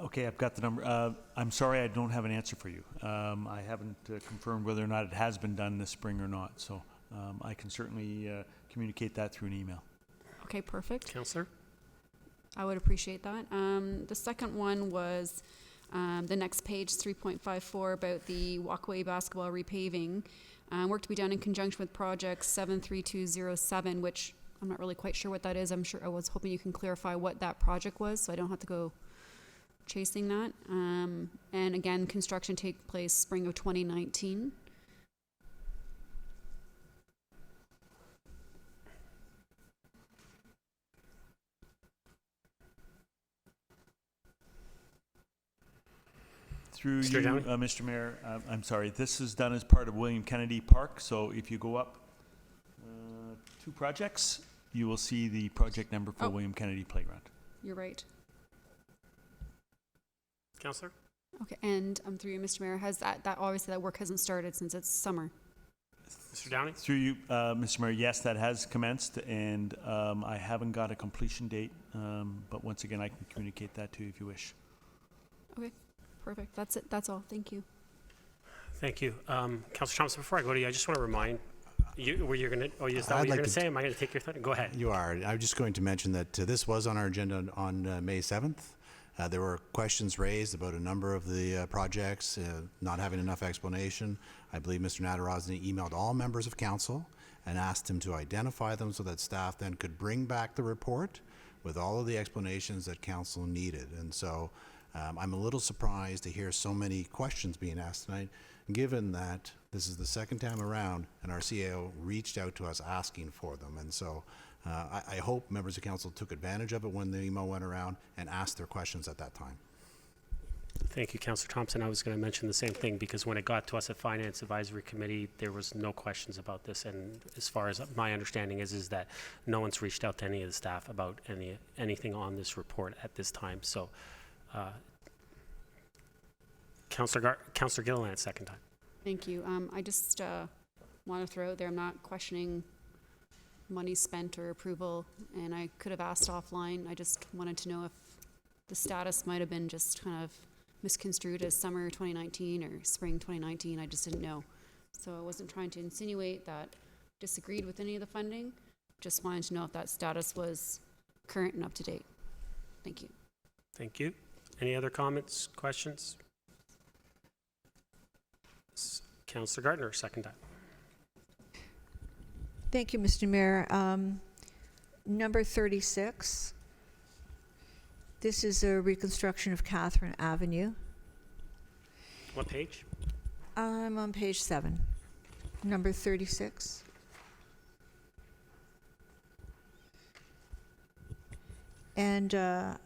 Okay, I've got the number. I'm sorry, I don't have an answer for you. I haven't confirmed whether or not it has been done this spring or not, so I can certainly communicate that through an email. Okay, perfect. Councillor? I would appreciate that. The second one was the next page, 3.54, about the walkway basketball repaving. Work to be done in conjunction with project 73207, which I'm not really quite sure what that is. I was hoping you can clarify what that project was, so I don't have to go chasing that. And again, construction take place spring of 2019. Through Mr. you, Downey? Mr. Mayor, I'm sorry, this is done as part of William Kennedy Park, so if you go up 2 projects, you will see the project number for Oh. William Kennedy Playground. You're right. Councillor? Okay, and through you, Mr. Mayor, has that obviously that work hasn't started since it's summer. Mr. Downey? Through you, Mr. Mayor, yes, that has commenced, and I haven't got a completion date, but once again, I can communicate that to you if you wish. Okay, perfect. That's it. That's all. Thank you. Thank you. Councillor Thompson, before I go to you, I just want to remind you, were you going to, is that I'd what you're like going to to say? Am I going to take your thunder? Go ahead. You are. I'm just going to mention that this was on our agenda on May 7th. There were questions raised about a number of the projects, not having enough explanation. I believe Mr. Nadarozny emailed all members of council and asked him to identify them so that staff then could bring back the report with all of the explanations that council needed. And so I'm a little surprised to hear so many questions being asked tonight, given that this is the second time around and our CAO reached out to us asking for them. And so I hope members of council took advantage of it when the email went around and asked their questions at that time. Thank you, Councillor Thompson. I was going to mention the same thing because when it got to us at Finance Advisory Committee, there was no questions about this. And as far as my understanding is that no one's reached out to any of the staff about anything on this report at this time. So, Councillor Gilliland, second time. Thank you. I just want to throw out there, I'm not questioning money spent or approval, and I could have asked offline. I just wanted to know if the status might have been just kind of misconstrued as summer 2019 or spring 2019. I just didn't know. So I wasn't trying to insinuate that disagreed with any of the funding. Just wanted to know if that status was current and up to date. Thank you. Thank you. Any other comments, questions? Councillor Gardner, second time. Thank you, Mr. Mayor. Number 36. This is a reconstruction of Catherine Avenue. What page? I'm on page 7, number 36. And I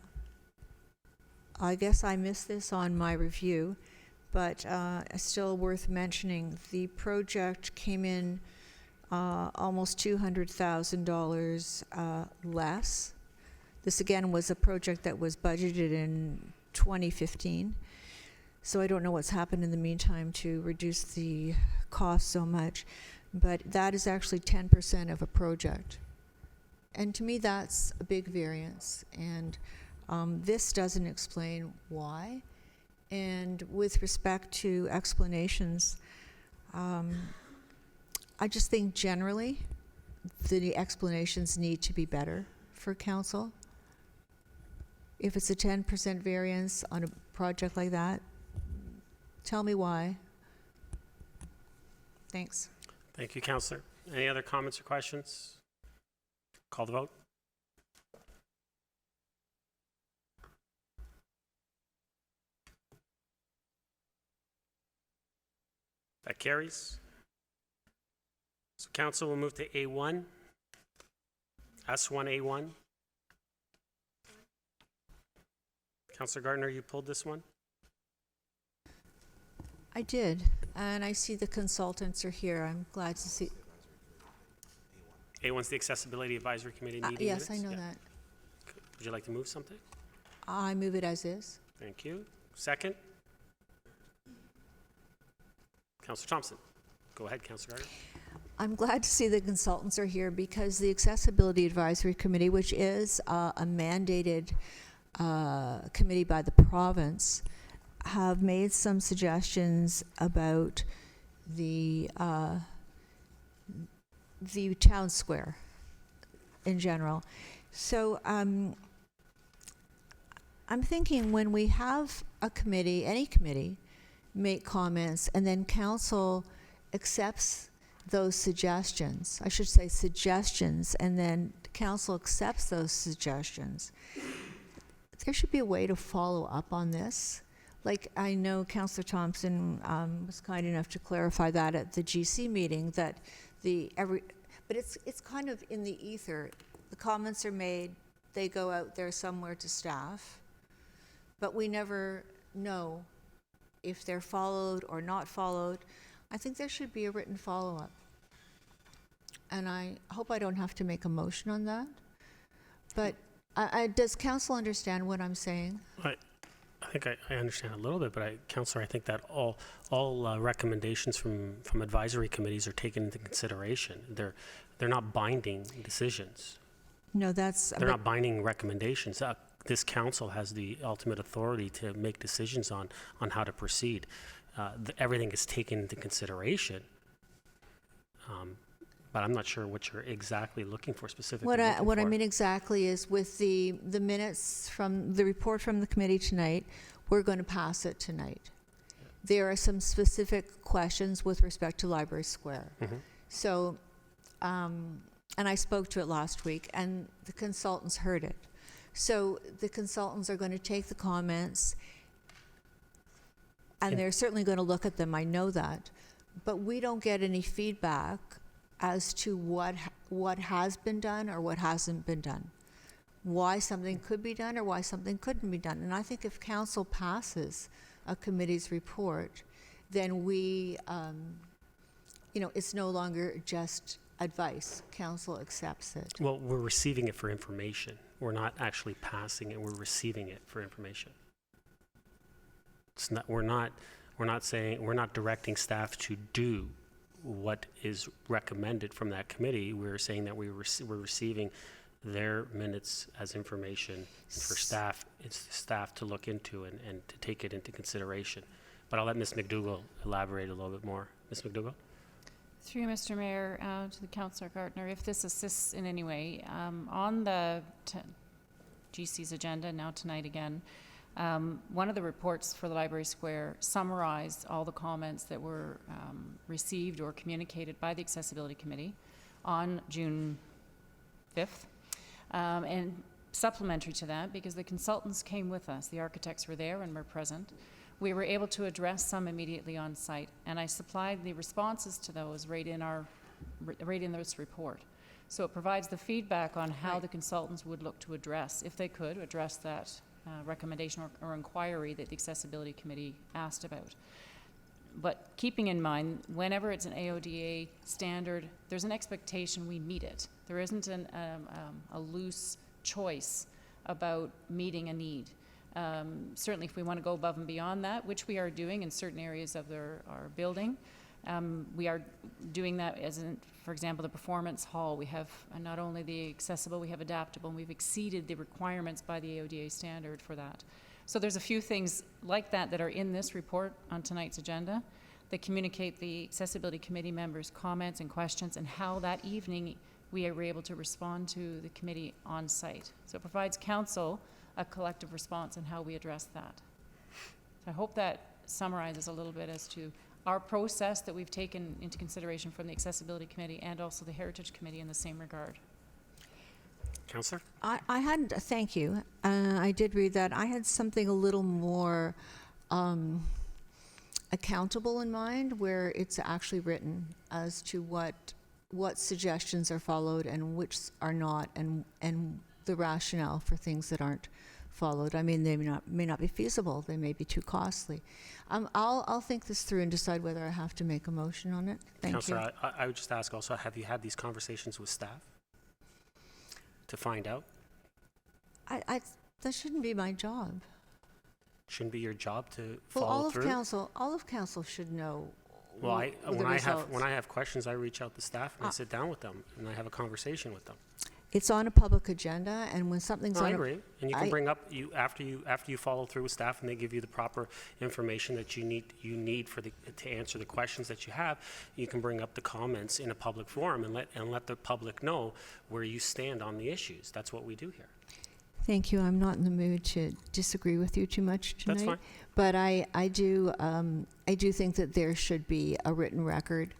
guess I missed this on my review, but still worth mentioning. The project came in almost $200,000 less. This again was a project that was budgeted in 2015. So I don't know what's happened in the meantime to reduce the cost so much, but that is actually 10% of a project. And to me, that's a big variance, and this doesn't explain why. And with respect to explanations, I just think generally the explanations need to be better for council. If it's a 10% variance on a project like that, tell me why. Thanks. Thank you, Councillor. Any other comments or questions? Call the vote. That carries. So council will move to A1. S1A1. Councillor Gardner, you pulled this one? I did, and I see the consultants are here. I'm glad to see. A1's the Accessibility Advisory Committee meeting Yes, minutes? I know Yeah. that. Would you like to move something? I move it as is. Thank you. Second? Councillor Thompson. Go ahead, Councillor Gardner. I'm glad to see the consultants are here because the Accessibility Advisory Committee, which is a mandated committee by the province, have made some suggestions about the town square in general. So I'm thinking when we have a committee, any committee, make comments and then council accepts those suggestions, I should say suggestions, and then council accepts those suggestions, there should be a way to follow up on this. Like, I know Councillor Thompson was kind enough to clarify that at the GC meeting, that but it's kind of in the ether. The comments are made, they go out there somewhere to staff, but we never know if they're followed or not followed. I think there should be a written follow-up. And I hope I don't have to make a motion on that. But does council understand what I'm saying? I think I understand a little bit, but Councillor, I think that all recommendations from advisory committees are taken into consideration. They're not binding decisions. No, that's... They're not binding recommendations. This council has the ultimate authority to make decisions on how to proceed. Everything is taken into consideration. But I'm not sure what you're exactly looking for specifically. What I mean exactly is with the minutes from the report from the committee tonight, we're going to pass it tonight. Yeah. There are some specific questions with respect to Library Square. Mm-hmm. So, and I spoke to it last week, and the consultants heard it. So the consultants are going to take the comments, and they're certainly going to look at them, I know that. But we don't get any feedback as to what has been done or what hasn't been done, why something could be done or why something couldn't be done. And I think if council passes a committee's report, then we, it's no longer just advice. Council accepts it. Well, we're receiving it for information. We're not actually passing it. We're receiving it for information. It's not. We're not directing staff to do what is recommended from that committee. We're saying that we're receiving their minutes as information for staff. It's the staff to look into and to take it into consideration. But I'll let Ms. McDougall elaborate a little bit more. Ms. McDougall? Through you, Mr. Mayor, to the Councillor Gardner, if this assists in any way, on the GC's agenda now tonight again, one of the reports for the Library Square summarized all the comments that were received or communicated by the Accessibility Committee on June 5th. And supplementary to that, because the consultants came with us, the architects were there and were present, we were able to address some immediately on site. And I supplied the responses to those right in this report. So it provides the feedback on how the consultants would look to address, if they could, address that recommendation or inquiry that the Accessibility Committee asked about. But keeping in mind, whenever it's an AODA standard, there's an expectation we meet it. There isn't a loose choice about meeting a need. Certainly, if we want to go above and beyond that, which we are doing in certain areas of our building, we are doing that as, for example, the performance hall. We have not only the accessible, we have adaptable, and we've exceeded the requirements by the AODA standard for that. So there's a few things like that that are in this report on tonight's agenda that communicate the Accessibility Committee members' comments and questions and how that evening we are able to respond to the committee on site. So it provides council a collective response on how we address that. So I hope that summarizes a little bit as to our process that we've taken into consideration from the Accessibility Committee and also the Heritage Committee in the same regard. Councillor? I had, thank you. I did read that. I had something a little more accountable in mind, where it's actually written as to what suggestions are followed and which are not, and the rationale for things that aren't followed. I mean, they may not be feasible. They may be too costly. I'll think this through and decide whether I have to make a motion on it. Thank you. Councillor, I would just ask also, have you had these conversations with staff to find out? That shouldn't be my job. Shouldn't be your job to Well, follow through? all of council should know. Well, the when results. I have questions, I reach out to staff and I sit down with them and I have a conversation with them. It's on a public agenda, and when something's No, I on agree, and you can I- bring up after you follow through with staff and they give you the proper information that you need to answer the questions that you have. You can bring up the comments in a public forum and let the public know where you stand on the issues. That's what we do here. Thank you. I'm not in the mood to disagree with you too much tonight. That's fine. But I do think that there should be a written record.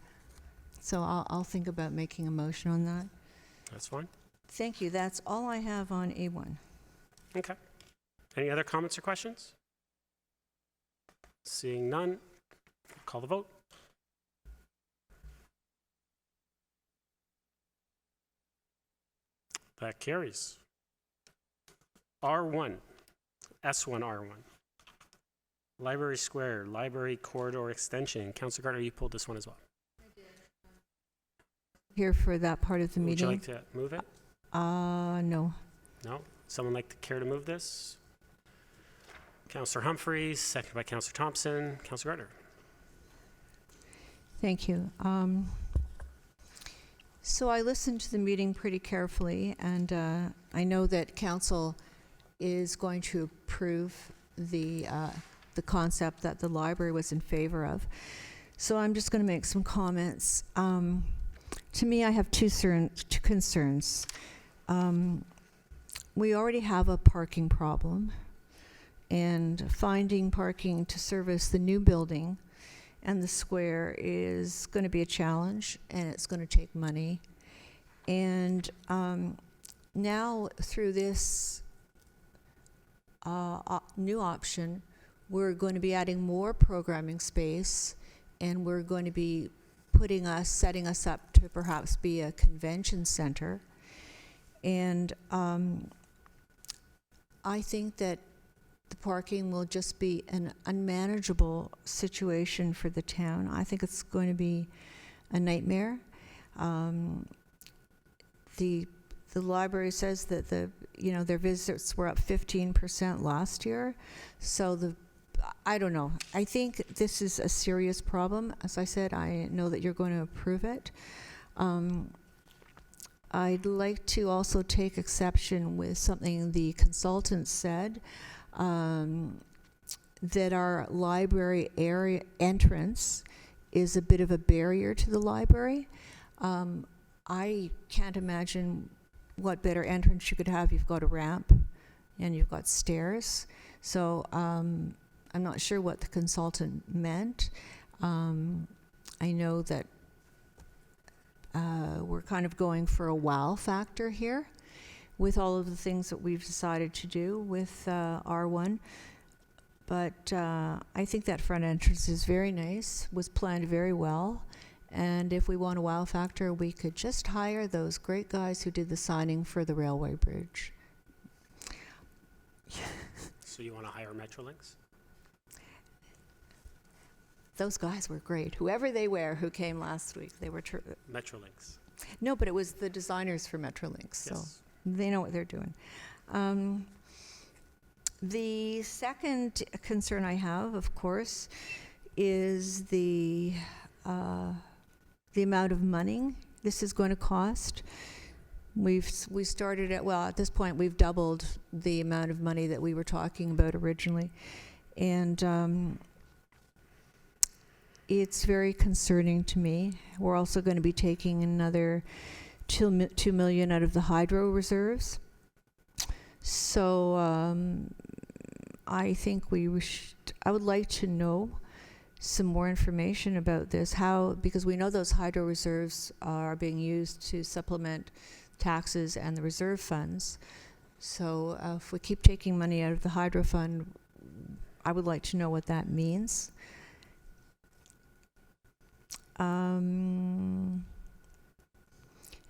So I'll think about making a motion on that. That's fine. Thank you. That's all I have on A1. Okay. Any other comments or questions? Seeing none, call the vote. That carries. R1, S1 R1. Library Square, Library Corridor Extension. Councillor Gardner, you pulled this one as well. Here for that part of the Would you meeting. like to move it? No. No? Someone like to care to move this? Councillor Humphreys, seconded by Councillor Thompson. Councillor Gardner. Thank you. So I listened to the meeting pretty carefully, and I know that council is going to approve the concept that the library was in favor of. So I'm just going to make some comments. To me, I have two concerns. We already have a parking problem, and finding parking to service the new building and the square is going to be a challenge, and it's going to take money. And now through this new option, we're going to be adding more programming space, and we're going to be setting us up to perhaps be a convention center. And I think that the parking will just be an unmanageable situation for the town. I think it's going to be a nightmare. The library says that their visits were up 15% last year. So I don't know. I think this is a serious problem. As I said, I know that you're going to approve it. I'd like to also take exception with something the consultant said, that our library area entrance is a bit of a barrier to the library. I can't imagine what better entrance you could have. You've got a ramp and you've got stairs. So I'm not sure what the consultant meant. I know that we're kind of going for a wow factor here with all of the things that we've decided to do with R1. But I think that front entrance is very nice, was planned very well. And if we want a wow factor, we could just hire those great guys who did the signing for the railway bridge. So you want to hire Metrolinx? Those guys were great. Whoever they were who came last week, they were Metrolinx. No, but it was the designers for Metrolinx, so Yes. they know what they're doing. The second concern I have, of course, is the amount of money this is going to cost. We started at this point we've doubled the amount of money that we were talking about originally, and it's very concerning to me. We're also going to be taking another $2 million out of the hydro reserves. So I think I would like to know some more information about this, because we know those hydro reserves are being used to supplement taxes and the reserve funds. So if we keep taking money out of the hydro fund, I would like to know what that means. And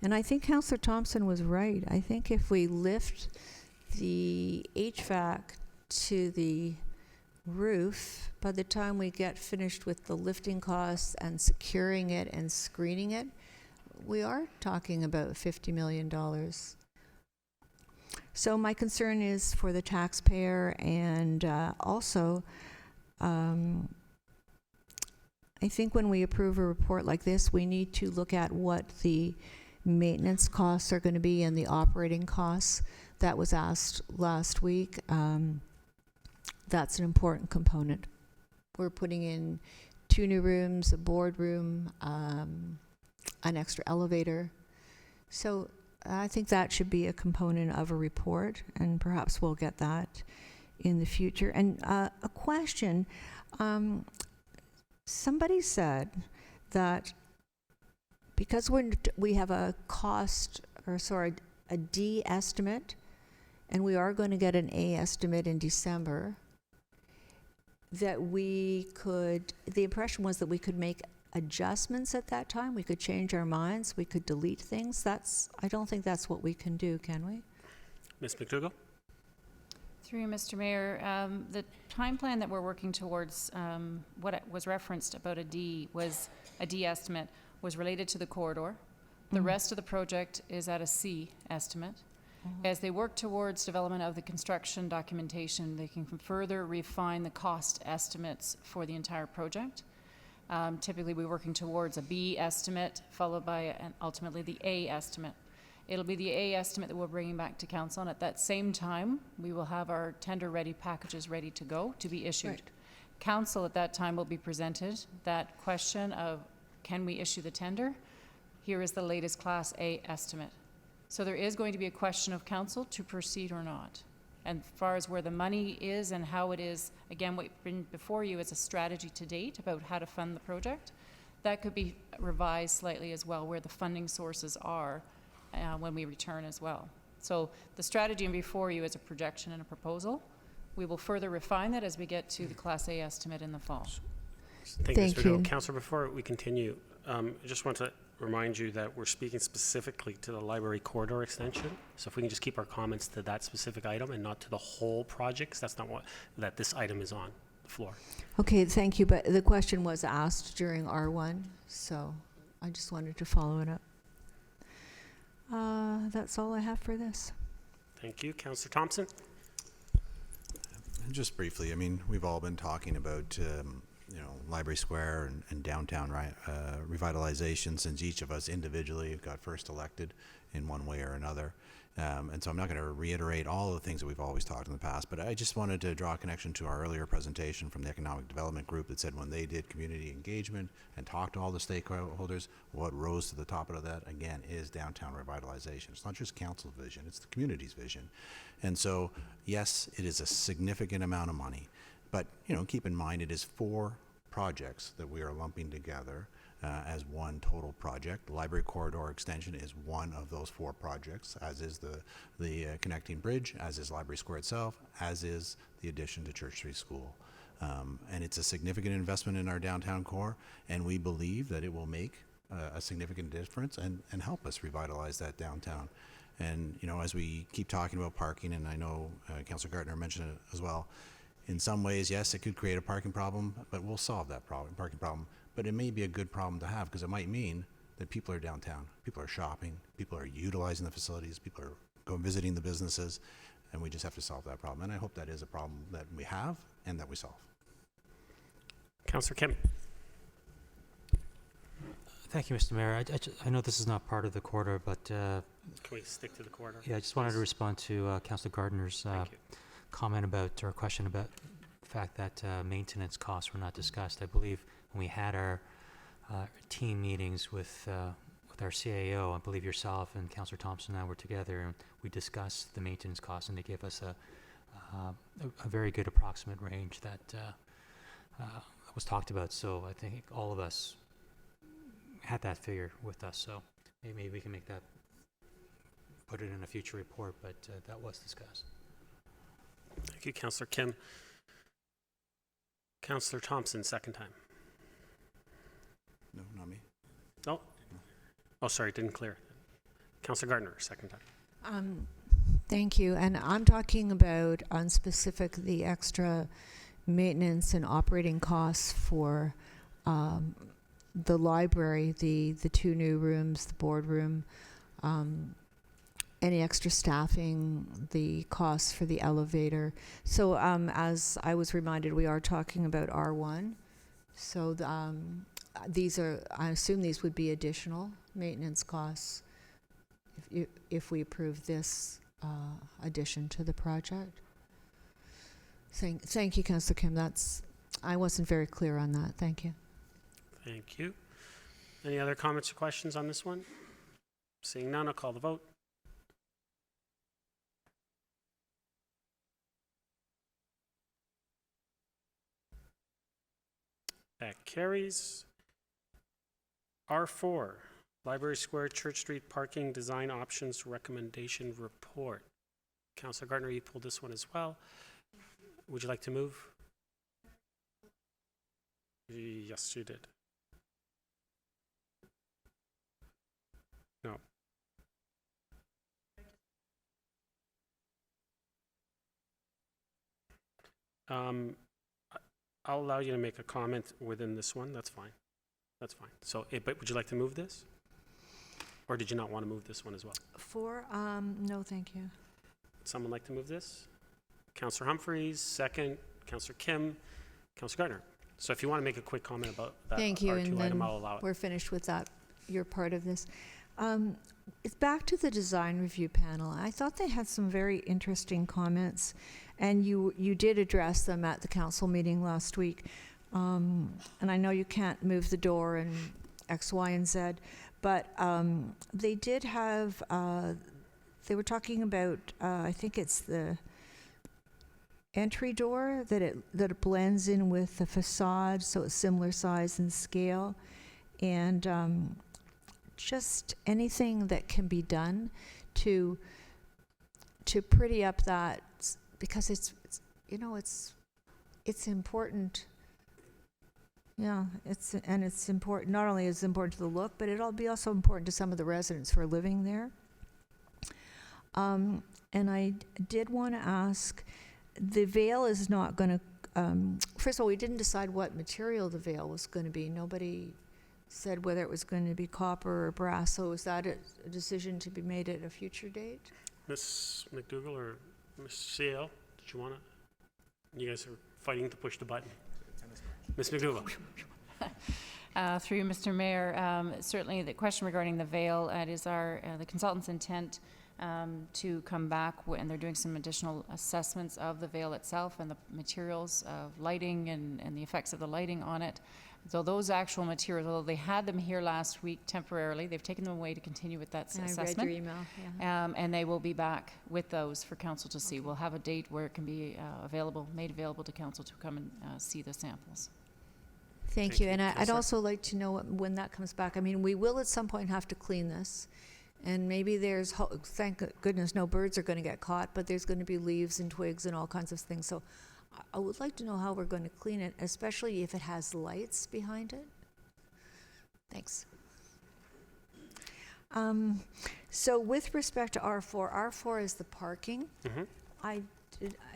I think Councillor Thompson was right. I think if we lift the HVAC to the roof, by the time we get finished with the lifting costs and securing it and screening it, we are talking about $50 million. So my concern is for the taxpayer, and also I think when we approve a report like this, we need to look at what the maintenance costs are going to be and the operating costs. That was asked last week. That's an important component. We're putting in 2 new rooms, a boardroom, an extra elevator. So I think that should be a component of a report, and perhaps we'll get that in the future. And a question, somebody said that because we have a D estimate, and we are going to get an A estimate in December, that the impression was that we could make adjustments at that time. We could change our minds. We could delete things. I don't think that's what we can do, can we? Ms. McDougall? Through you, Mr. Mayor, the time plan that we're working towards, what was referenced about a D estimate was related to the corridor. The rest of the project is at a C estimate. As they work towards development of the construction documentation, they can further refine the cost estimates for the entire project. Typically, we're working towards a B estimate, followed by ultimately the A estimate. It'll be the A estimate that we're bringing back to council, and at that same time, we will have our tender-ready packages ready to go to be issued. Right. Council at that time will be presented that question of, can we issue the tender? Here is the latest Class A estimate. So there is going to be a question of council to proceed or not. And as far as where the money is and how it is, again, what's been before you is a strategy to date about how to fund the project. That could be revised slightly as well, where the funding sources are when we return as well. So the strategy before you is a projection and a proposal. We will further refine that as we get to the Class A estimate in the fall. Thank you, Ms. Thank you. McDougall. Councillor, before we continue, I just want to remind you that we're speaking specifically to the library corridor extension. So if we can just keep our comments to that specific item and not to the whole project, 'cause that's not what that this item is on the floor. Okay, thank you, but the question was asked during R1, so I just wanted to follow it up. That's all I have for this. Thank you. Councillor Thompson? Just briefly, I mean, we've all been talking about, Library Square and downtown revitalization since each of us individually got first elected in one way or another. And so I'm not going to reiterate all of the things that we've always talked in the past, but I just wanted to draw a connection to our earlier presentation from the Economic Development Group that said when they did community engagement and talked to all the stakeholders, what rose to the top of that, again, is downtown revitalization. It's not just council's vision, it's the community's vision. And so, yes, it is a significant amount of money, but, keep in mind it is 4 projects that we are lumping together as one total project. The Library Corridor Extension is one of those 4 projects, as is the connecting bridge, as is Library Square itself, as is the addition to Church Street School. And it's a significant investment in our downtown core, and we believe that it will make a significant difference and help us revitalize that downtown. And, as we keep talking about parking, and I know Councillor Gartner mentioned it as well, in some ways, yes, it could create a parking problem, but we'll solve that parking problem. But it may be a good problem to have, because it might mean that people are downtown, people are shopping, people are utilizing the facilities, people are going visiting the businesses. and we just have to solve that problem. And I hope that is a problem that we have and that we solve. Councillor Kim. Thank you, Mr. Mayor. I know this is not part of the quarter, but Can we stick to the quarter? yeah, I just wanted to please? respond to Councillor Gardner's Thank you. comment about, or question about the fact that maintenance costs were not discussed. I believe when we had our team meetings with our CAO, I believe yourself and Councillor Thompson and I were together, and we discussed the maintenance costs, and they gave us a very good approximate range that was talked about. So I think all of us had that figure with us. So maybe we can make that, put it in a future report, but that was discussed. Thank you, Councillor Kim. Councillor Thompson, second time. No, not me. Oh, oh, sorry, didn't clear. Councillor Gardner, second time. Thank you. And I'm talking about on specific the extra maintenance and operating costs for the library, the 2 new rooms, the boardroom, any extra staffing, the costs for the elevator. So as I was reminded, we are talking about R1. So these are, I assume these would be additional maintenance costs if we approve this addition to the project. Thank you, Councillor Kim. I wasn't very clear on that. Thank you. Thank you. Any other comments or questions on this one? Seeing none, I'll call the vote. That carries. R4, Library Square, Church Street Parking Design Options Recommendation Report. Councillor Gardner, you pulled this one as well. Would you like to move? Yes, you did. No. I'll allow you to make a comment within this one. That's fine. That's fine. So, but would you like to move this? Or did you not want to move this one as well? No, thank you. Would someone like to move this? Councillor Humphreys, second. Councillor Kim, Councillor Gardner. So if you want to make a quick comment about that Thank you, R2 and item, then I'll allow it. we're finished with that. You're part of this. It's back to the design review panel. I thought they had some very interesting comments, and you did address them at the council meeting last week. And I know you can't move the door and X, Y, and Z, but they did have, they were talking about, I think it's the entry door, that it blends in with the facade, so it's similar size and scale. And just anything that can be done to pretty up that, because it's important. Yeah, it's important. Not only is it important to the look, but it'll be also important to some of the residents who are living there. And I did want to ask, the veil is not going to. First of all, we didn't decide what material the veil was going to be. Nobody said whether it was going to be copper or brass. So is that a decision to be made at a future date? Ms. McDougall or Ms. CL, did you want to? You guys are fighting to push the button. Ms. McDougall. Through you, Mr. Mayor, certainly the question regarding the veil, it is the consultant's intent to come back, and they're doing some additional assessments of the veil itself and the materials of lighting and the effects of the lighting on it. So those actual materials, although they had them here last week temporarily, they've taken them away to continue with that assessment. I read your email, yeah. And they will be back with those for council to see. We'll have a date where it can be made available to council to come and see the samples. Thank you. And I'd also like to know when that comes back. I mean, we will at some point have to clean this. And maybe there's, thank goodness, no birds are going to get caught, but there's going to be leaves and twigs and all kinds of things. So I would like to know how we're going to clean it, especially if it has lights behind it. Thanks. So with respect to R4 is the parking. Mm-hmm. I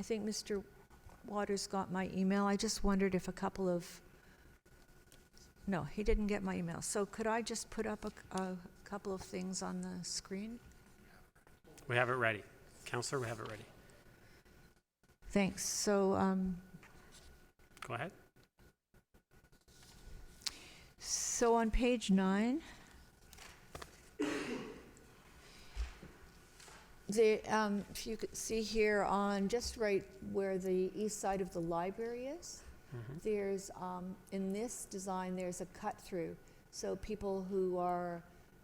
think Mr. Waters got my email. I just wondered if no, he didn't get my email. So could I just put up a couple of things on the screen? We have it ready. Councillor, we have it ready. Thanks. So, Go ahead. so on page 9, if you could see here on just right where the east side of the library is, there's, in this design, there's a cut through. So people who are,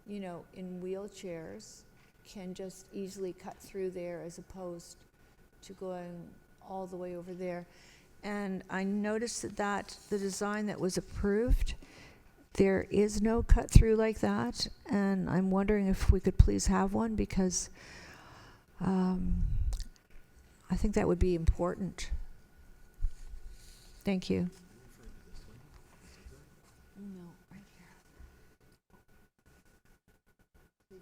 you know, in wheelchairs can just easily cut through there as opposed to going all the way over there. And I noticed that the design that was approved, there is no cut through like that. And I'm wondering if we could please have one, because I think that would be important. Thank you. No, right here.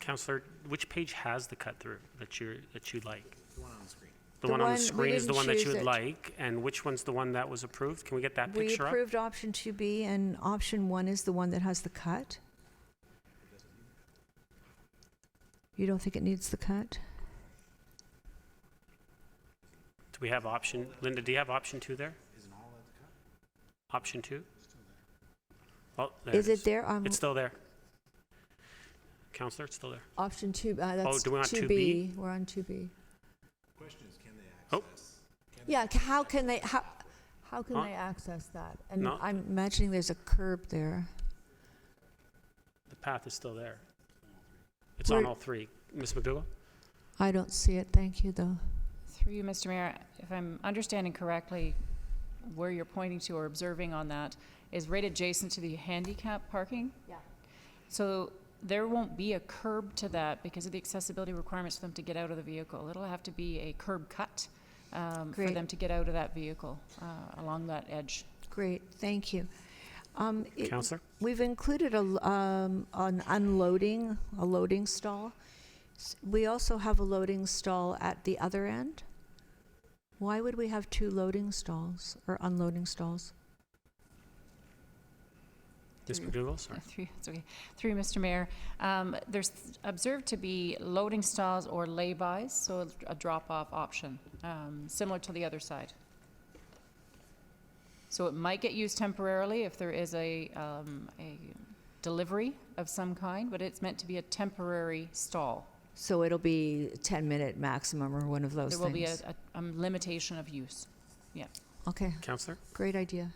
Counselor, which page has the cut through that you like? The one on the screen. The The one on one- the we screen is the didn't one that you choose would it. like, and which one's the one that was approved? Can we get that We picture up? approved option 2B, and option 1 is the one that has the cut. You don't think it needs the cut? Do we have option, Linda, do you have option 2 there? Option 2? Oh, there Is it it is. there? It's still there. Counselor, it's still there. Option 2, that's do we want 2B. We're on 2B. Question is, can they Oh. access? Yeah, how can they, how can Huh? they access that? And No. I'm imagining there's a curb there. The path is still there. It's on Where- all 3. Ms. McDougall? I don't see it, thank you, though. Through you, Mr. Mayor, if I'm understanding correctly, where you're pointing to or observing on that is right adjacent to the handicap parking? Yeah. So there won't be a curb to that because of the accessibility requirements for them to get out of the vehicle. It'll have to be a curb cut for Great. them to get out of that vehicle along that edge. Great, thank you. Counselor? We've included an unloading, a loading stall. We also have a loading stall at the other end. Why would we have 2 loading stalls or unloading stalls? Ms. McDougall, sorry. It's okay. Through you, Mr. Mayor, there's observed to be loading stalls or lay-bys, so a drop-off option, similar to the other side. So it might get used temporarily if there is a delivery of some kind, but it's meant to be a temporary stall. So it'll be 10-minute maximum or one of those There things? will be a limitation of use. Yeah. Okay, Counselor? great idea.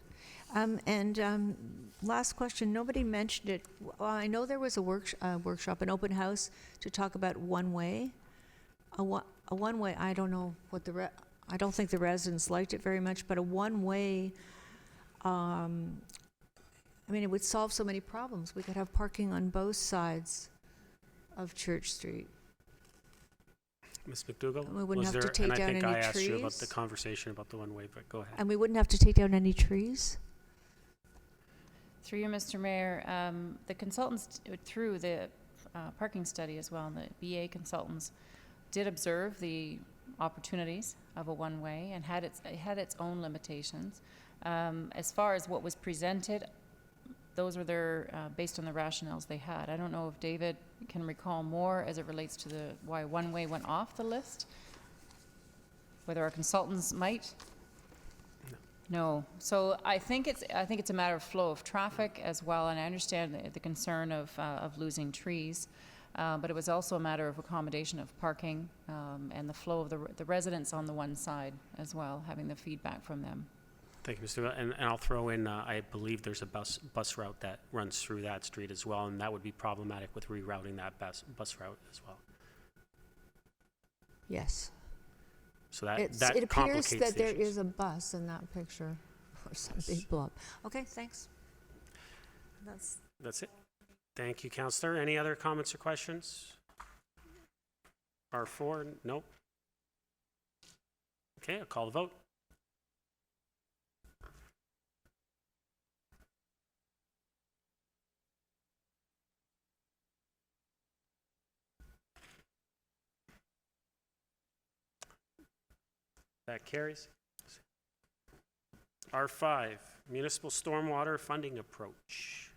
Last question, nobody mentioned it. Well, I know there was a workshop, an open house to talk about one-way. A one-way, I don't know what I don't think the residents liked it very much, but a one-way, I mean, it would solve so many problems. We could have parking on both sides of Church Street. Ms. McDougall? We wouldn't Was have to there- take and I down think any I asked you about trees? the conversation about the one-way, but go ahead. And we wouldn't have to take down any trees? Through you, Mr. Mayor, the consultants, through the parking study as well, and the BA consultants did observe the opportunities of a one-way and had its own limitations. As far as what was presented, those were their, based on the rationales they had. I don't know if David can recall more as it relates to why one-way went off the list, whether our consultants might. No. So I think it's a matter of flow of traffic as well, and I understand the concern of losing trees, but it was also a matter of accommodation of parking and the flow of the residents on the one side as well, having the feedback from them. Thank you, Mr. Bell. And I'll throw in, I believe there's a bus route that runs through that street as well, and that would be problematic with rerouting that bus route as well. Yes. So that It appears complicates that the there issues. is a bus in that picture, or some big blob. Okay, thanks. That's it. Thank you, Counselor. Any other comments or questions? R4, nope. Okay, I'll call the vote. That carries. R5, municipal stormwater funding approach.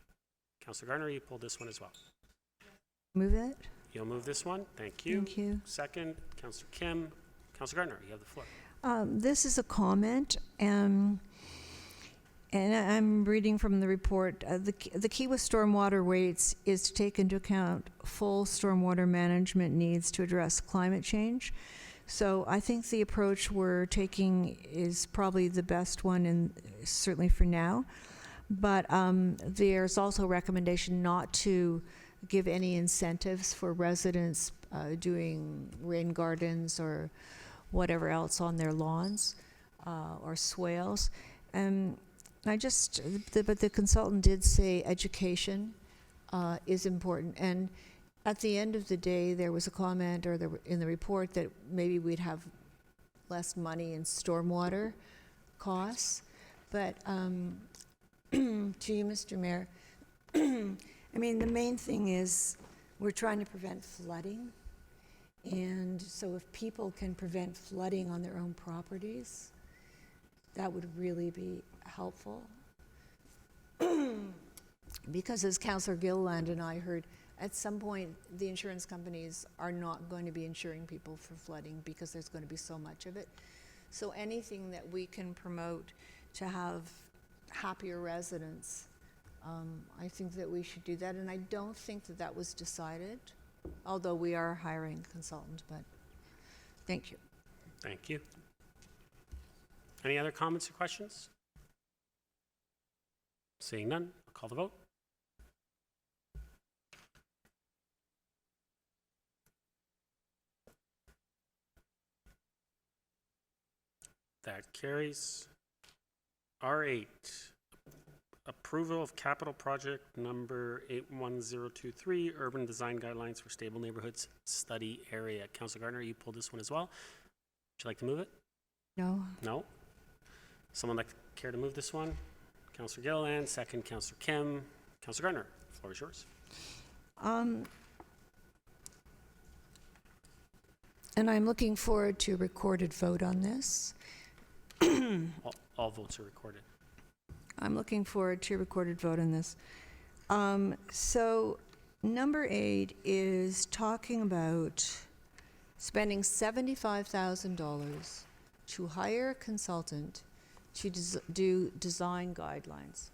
Councilor Gardner, you pulled this one as well. Move it? You'll move this one. Thank you. Thank you. Second, Councilor Kim. Councilor Gardner, you have the floor. This is a comment, and I'm reading from the report. The key with stormwater rates is to take into account full stormwater management needs to address climate change. So I think the approach we're taking is probably the best one, and certainly for now. But there's also a recommendation not to give any incentives for residents doing rain gardens or whatever else on their lawns or swales. And but the consultant did say education is important. And at the end of the day, there was a comment in the report that maybe we'd have less money in stormwater costs. But to you, Mr. Mayor, I mean, the main thing is we're trying to prevent flooding. And so if people can prevent flooding on their own properties, that would really be helpful. because as Councillor Gilliland and I heard, at some point, the insurance companies are not going to be insuring people for flooding because there's going to be so much of it. So anything that we can promote to have happier residents, I think that we should do that. And I don't think that that was decided, although we are hiring a consultant, but thank you. Thank you. Any other comments or questions? Seeing none, I'll call the vote. That carries. R8, approval of capital project number 81023, urban design guidelines for stable neighborhoods study area. Councilor Gardner, you pulled this one as well. Would you like to move it? No? No? Someone care to move this one? Councilor Gilliland, second Councilor Kim. Councilor Gardner, the floor is yours. And I'm looking forward to a recorded vote on this. All votes are recorded. I'm looking forward to a recorded vote on this. So number 8 is talking about spending $75,000 to hire a consultant to do design guidelines.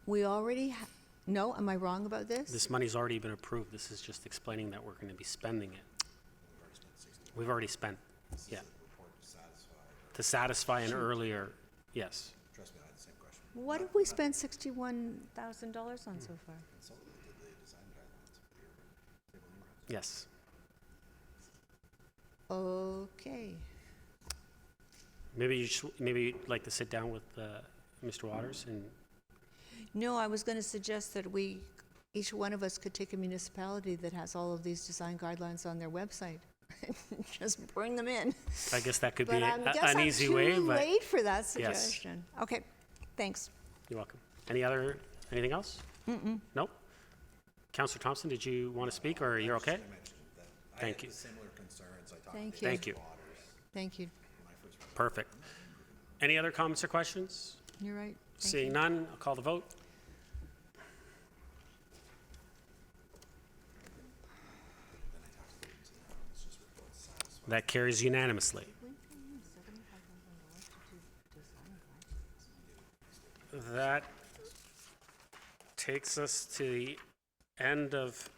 We already no, am I wrong about this? This money's already been approved. This is just explaining that we're going to be spending it. We've already spent, yeah. To satisfy an earlier, yes. Trust me, I had the same question. What have we spent $61,000 on so far? Yes. Okay. Maybe you'd like to sit down with Mr. Waters and No, I was going to suggest that each one of us could take a municipality that has all of these design guidelines on their website. Just bring them in. I guess that could But be I'm an easy way. too But late for that yes. suggestion. Okay, thanks. You're welcome. Anything else? Nope. Councillor Thompson, did you want to speak, or you're okay? Thank you. Similar concerns. Thank you. Thank you. Thank you. Perfect. Any other comments or questions? You're right. Thank Seeing you. none, I'll call the vote. That carries unanimously. That takes us to the end of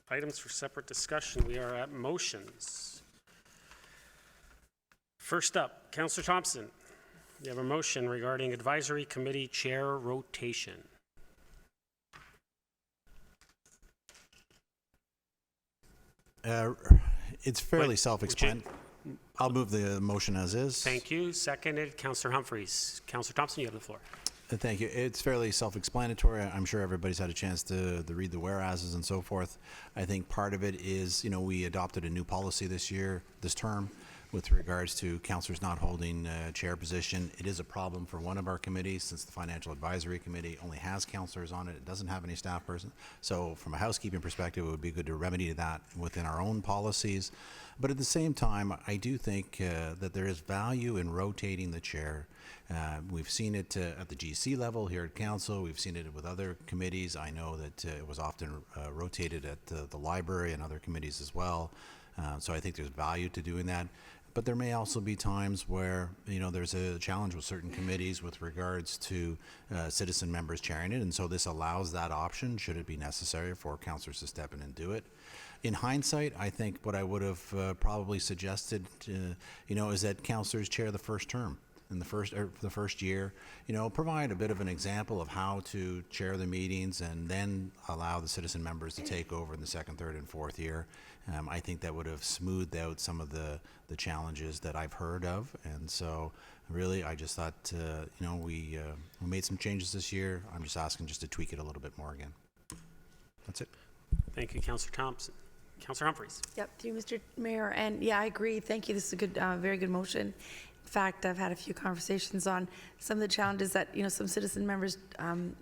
items for separate discussion. We are at motions. First up, Councillor Thompson, you have a motion regarding advisory committee chair rotation. It's fairly Wait, self-explanatory. I'll move the motion as is. Thank you. Seconded, Councillor Humphreys. Councillor Thompson, you have the floor. Thank you. It's fairly self-explanatory. I'm sure everybody's had a chance to read the whereases and so forth. I think part of it is, we adopted a new policy this term, with regards to councillors not holding a chair position. It is a problem for one of our committees, since the Financial Advisory Committee only has councillors on it. It doesn't have any staff person. So from a housekeeping perspective, it would be good to remedy that within our own policies. But at the same time, I do think that there is value in rotating the chair. We've seen it at the GC level here at council. We've seen it with other committees. I know that it was often rotated at the library and other committees as well. So I think there's value to doing that. But there may also be times where, there's a challenge with certain committees with regards to citizen members chairing it, and so this allows that option, should it be necessary, for councillors to step in and do it. In hindsight, I think what I would have probably suggested, is that councillors chair the first term. In for the first year, provide a bit of an example of how to chair the meetings, and then allow the citizen members to take over in the second, third, and fourth year. I think that would have smoothed out some of the challenges that I've heard of, and so really, I just thought, we made some changes this year. I'm just asking just to tweak it a little bit more again. That's it. Thank you, Councillor Thompson. Councillor Humphreys. Yep, through Mr. Mayor, and yeah, I agree. Thank you. This is a good, very good motion. In fact, I've had a few conversations on some of the challenges that, some citizen members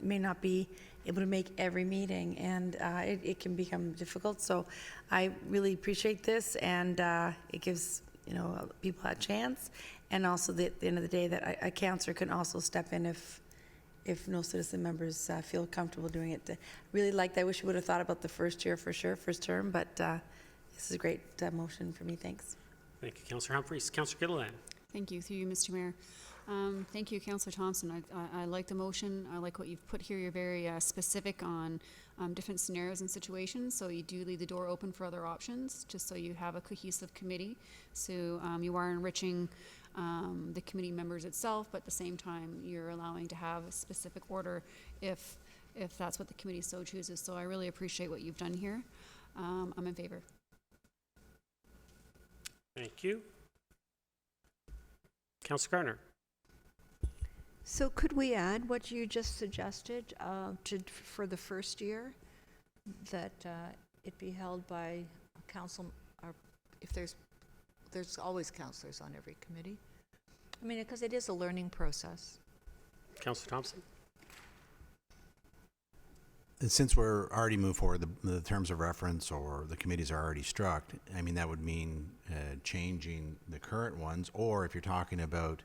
may not be able to make every meeting, and it can become difficult. So I really appreciate this, and it gives, people a chance. And also, at the end of the day, that a councillor can also step in if no citizen members feel comfortable doing it. Really like that. I wish we would have thought about the first year for sure, first term, but this is a great motion for me. Thanks. Thank you, Councillor Humphreys. Councillor Gilliland. Thank you, through you, Mr. Mayor. Thank you, Councillor Thompson. I like the motion. I like what you've put here. You're very specific on different scenarios and situations, so you do leave the door open for other options, just so you have a cohesive committee. So you are enriching the committee members itself, but at the same time, you're allowing to have a specific order if that's what the committee so chooses. So I really appreciate what you've done here. I'm in favor. Thank you. Councillor Gardner. So could we add what you just suggested for the first year, that it be held by council, or if there's always councillors on every committee? I mean, because it is a learning process. Councillor Thompson. And since we're already moved forward, the terms of reference or the committees are already struck, I mean, that would mean changing the current ones, or if you're talking about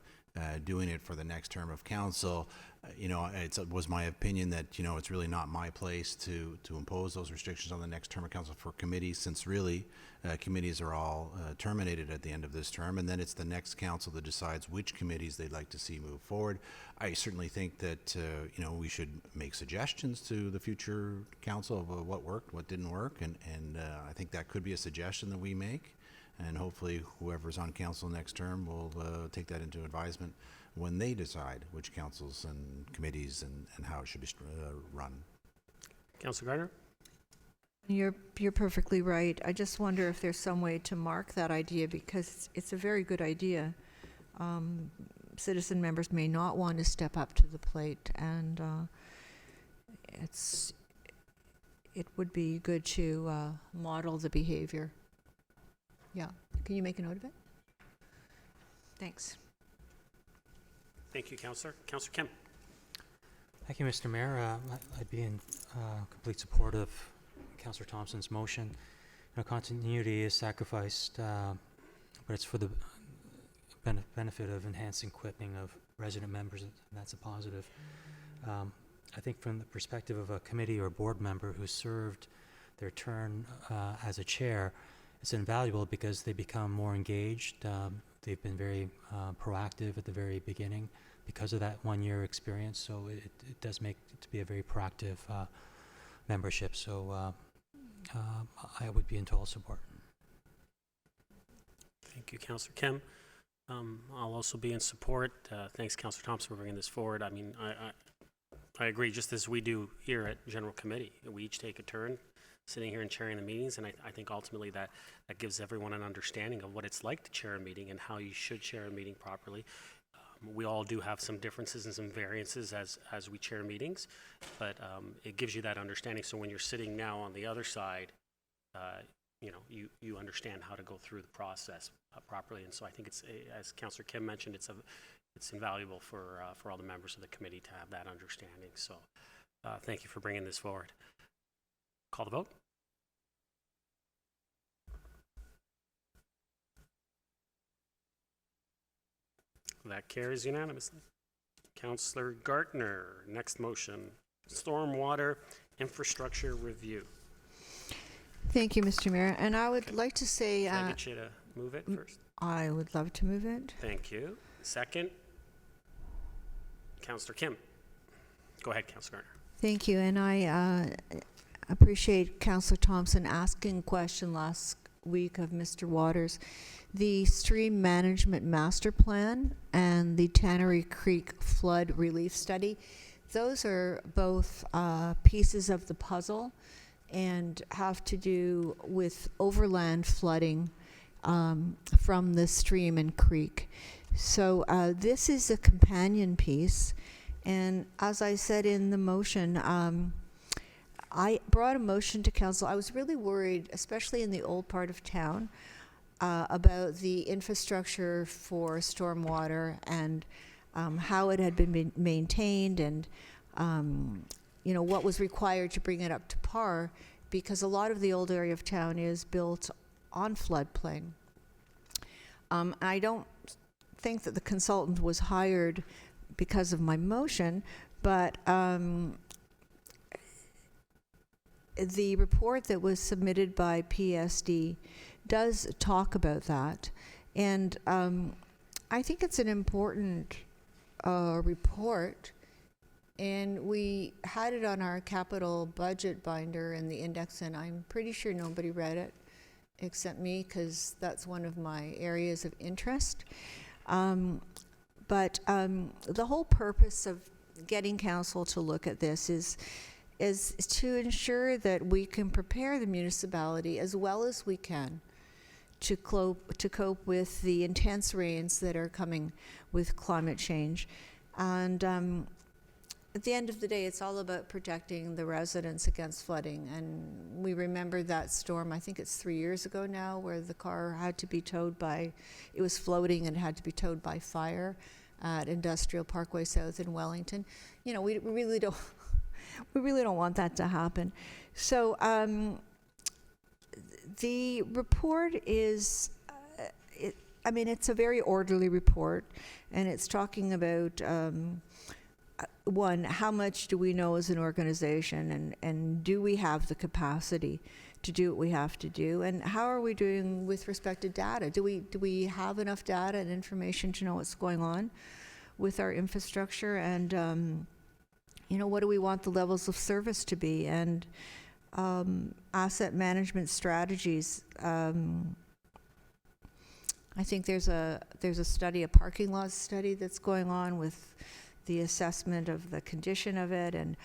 doing it for the next term of council, it was my opinion that, it's really not my place to impose those restrictions on the next term of council for committees, since really committees are all terminated at the end of this term, and then it's the next council that decides which committees they'd like to see move forward. I certainly think that, we should make suggestions to the future council of what worked, what didn't work, and I think that could be a suggestion that we make. And hopefully whoever's on council next term will take that into advisement when they decide which councils and committees and how it should be run. Councillor Gardner. You're perfectly right. I just wonder if there's some way to mark that idea, because it's a very good idea. Citizen members may not want to step up to the plate, and it would be good to model the behavior. Yeah. Can you make a note of it? Thanks. Thank you, Councillor. Councillor Kim. Thank you, Mr. Mayor. I'd be in complete support of Councillor Thompson's motion. Continuity is sacrificed, but it's for the benefit of enhancing equipping of resident members, and that's a positive. I think from the perspective of a committee or board member who served their turn as a chair, it's invaluable because they become more engaged. They've been very proactive at the very beginning because of that one-year experience. So it does make it to be a very proactive membership. So I would be in total support. Thank you, Councillor Kim. I'll also be in support. Thanks, Councillor Thompson, for bringing this forward. I mean, I agree, just as we do here at General Committee. We each take a turn sitting here and chairing the meetings, and I think ultimately that gives everyone an understanding of what it's like to chair a meeting and how you should chair a meeting properly. We all do have some differences and some variances as we chair meetings, but it gives you that understanding. So when you're sitting now on the other side, you understand how to go through the process properly. And so I think it's, as Councillor Kim mentioned, it's invaluable for all the members of the committee to have that understanding. So thank you for bringing this forward. Call the vote. That carries unanimously. Councillor Gartner, next motion, stormwater infrastructure review. Thank you, Mr. Mayor. And I would like to say, Can I get you to move it first? I would love to move it. Thank you. Second, Councillor Kim. Go ahead, Councillor Gardner. Thank you, and I appreciate Councillor Thompson asking a question last week of Mr. Waters. The Stream Management Master Plan and the Tannery Creek Flood Relief Study, those are both pieces of the puzzle and have to do with overland flooding from the stream and creek. So this is a companion piece, and as I said in the motion, I brought a motion to council. I was really worried, especially in the old part of town, about the infrastructure for stormwater and how it had been maintained, and what was required to bring it up to par, because a lot of the old area of town is built on floodplain. I don't think that the consultant was hired because of my motion, but the report that was submitted by PSD does talk about that, and I think it's an important report, and we had it on our capital budget binder in the index, and I'm pretty sure nobody read it except me, because that's one of my areas of interest. But the whole purpose of getting council to look at this is to ensure that we can prepare the municipality as well as we can to cope with the intense rains that are coming with climate change. And at the end of the day, it's all about protecting the residents against flooding. And we remember that storm, I think it's 3 years ago now, where the car had to be towed by, it was floating and had to be towed by fire at Industrial Parkway South in Wellington. We really don't want that to happen. So the report is, it's a very orderly report, and it's talking about, one, how much do we know as an organization, and do we have the capacity to do what we have to do, and how are we doing with respect to data? Do we have enough data and information to know what's going on with our infrastructure, and what do we want the levels of service to be, and asset management strategies. I think there's a study, a parking lot study that's going on with the assessment of the condition of it, and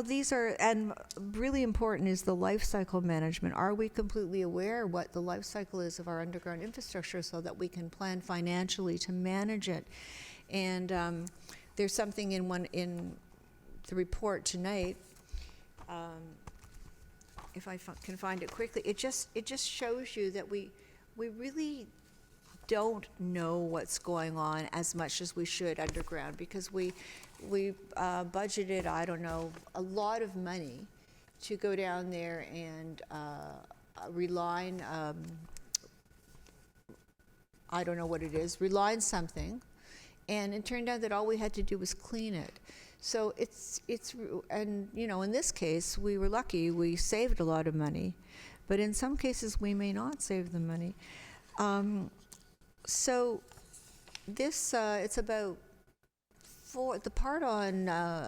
these are, and really important is the life cycle management. Are we completely aware what the life cycle is of our underground infrastructure so that we can plan financially to manage it? And there's something in the report tonight, if I can find it quickly, it just shows you that we really don't know what's going on as much as we should underground, because we budgeted, I don't know, a lot of money to go down there and reline, I don't know what it is, reline something, and it turned out that all we had to do was clean it. So and in this case, we were lucky, we saved a lot of money, but in some cases we may not save the money. So this, it's about the part on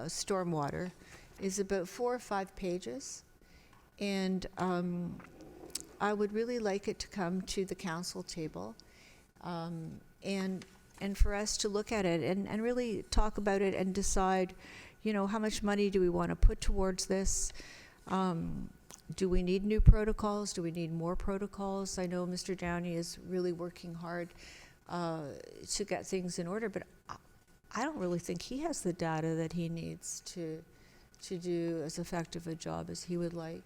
stormwater is about 4 or 5 pages, and I would really like it to come to the council table, and for us to look at it and really talk about it and decide, how much money do we want to put towards this? Do we need new protocols? Do we need more protocols? I know Mr. Downey is really working hard to get things in order, but I don't really think he has the data that he needs to do as effective a job as he would like.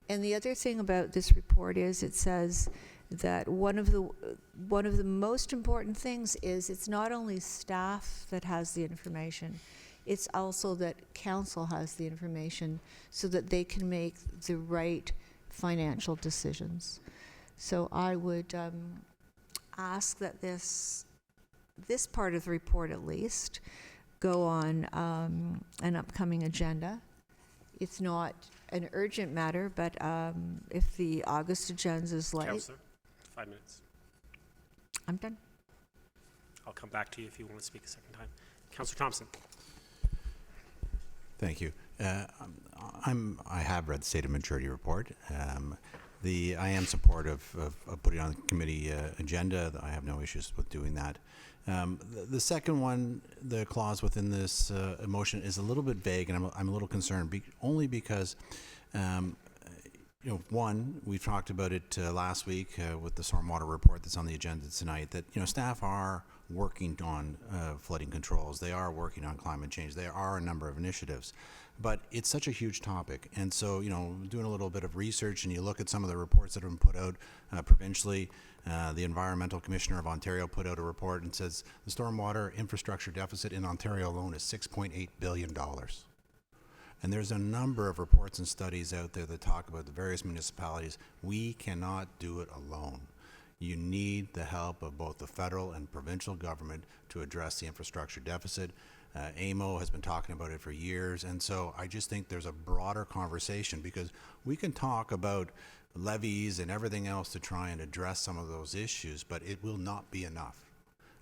And the other thing about this report is it says that one of the most important things is it's not only staff that has the information, it's also that council has the information so that they can make the right financial decisions. So I would ask that this part of the report at least go on an upcoming agenda. It's not an urgent matter, but if the August agenda is light. Councillor, 5 minutes. I'm done. I'll come back to you if you want to speak a second time. Councillor Thompson. Thank you. I have read the State of Maturity report. I am supportive of putting it on the committee agenda. I have no issues with doing that. The second one, the clause within this motion is a little bit vague, and I'm a little concerned, only because, one, we talked about it last week with the stormwater report that's on the agenda tonight, that, staff are working on flooding controls. They are working on climate change. There are a number of initiatives. But it's such a huge topic. And so, doing a little bit of research, and you look at some of the reports that have been put out provincially, the Environmental Commissioner of Ontario put out a report and says the stormwater infrastructure deficit in Ontario alone is $6.8 billion. And there's a number of reports and studies out there that talk about the various municipalities. We cannot do it alone. You need the help of both the federal and provincial government to address the infrastructure deficit. AMO has been talking about it for years, and so I just think there's a broader conversation, because we can talk about levies and everything else to try and address some of those issues, but it will not be enough.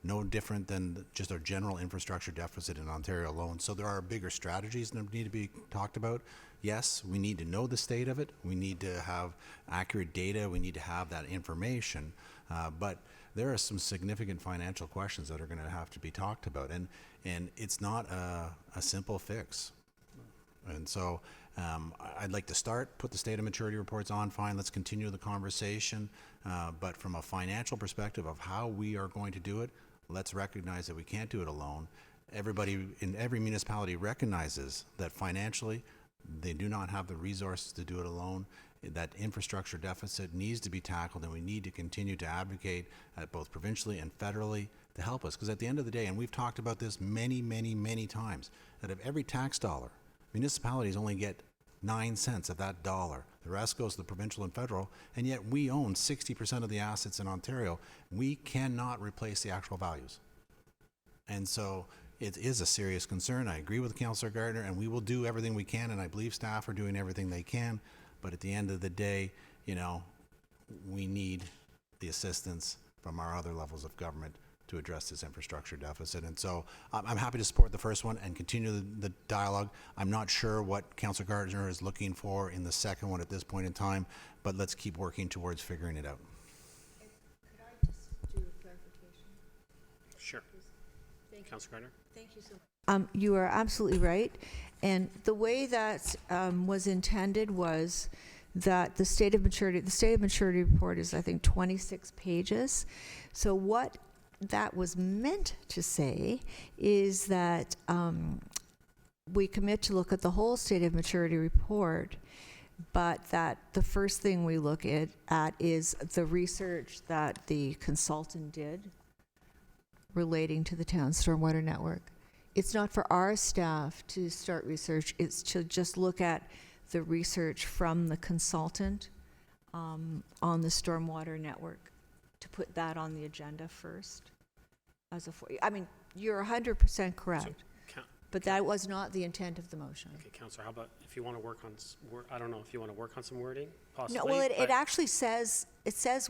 No different than just our general infrastructure deficit in Ontario alone. So there are bigger strategies that need to be talked about. Yes, we need to know the state of it. We need to have accurate data. We need to have that information. But there are some significant financial questions that are going to have to be talked about. And it's not a simple fix. And so I'd like to put the State of Maturity reports on, fine, let's continue the conversation. But from a financial perspective of how we are going to do it, let's recognize that we can't do it alone. Everybody in every municipality recognizes that financially they do not have the resources to do it alone. That infrastructure deficit needs to be tackled, and we need to continue to advocate both provincially and federally to help us. Because at the end of the day, and we've talked about this many, many, many times, that of every tax dollar, municipalities only get 9 cents of that dollar. The rest goes to the provincial and federal, and yet we own 60% of the assets in Ontario. We cannot replace the actual values. And so it is a serious concern. I agree with Councillor Gardner, and we will do everything we can, and I believe staff are doing everything they can. But at the end of the day, we need the assistance from our other levels of government to address this infrastructure deficit. And so I'm happy to support the first one and continue the dialogue. I'm not sure what Councillor Gardner is looking for in the second one at this point in time, but let's keep working towards figuring it out. Could I just do a clarification? Sure. Thank you. Councillor Gardner. Thank you so much. You are absolutely right. And the way that was intended was that the State of Maturity report is, I think, 26 pages. So what that was meant to say is that we commit to look at the whole State of Maturity report, but that the first thing we look at is the research that the consultant did relating to the town's stormwater network. It's not for our staff to start research, it's to just look at the research from the consultant on the stormwater network, to put that on the agenda first. You're 100% correct, but that was not the intent of the motion. Okay, Councillor, how about if you want to work on, I don't know if you want to work on some wording, possibly? No, well, it actually says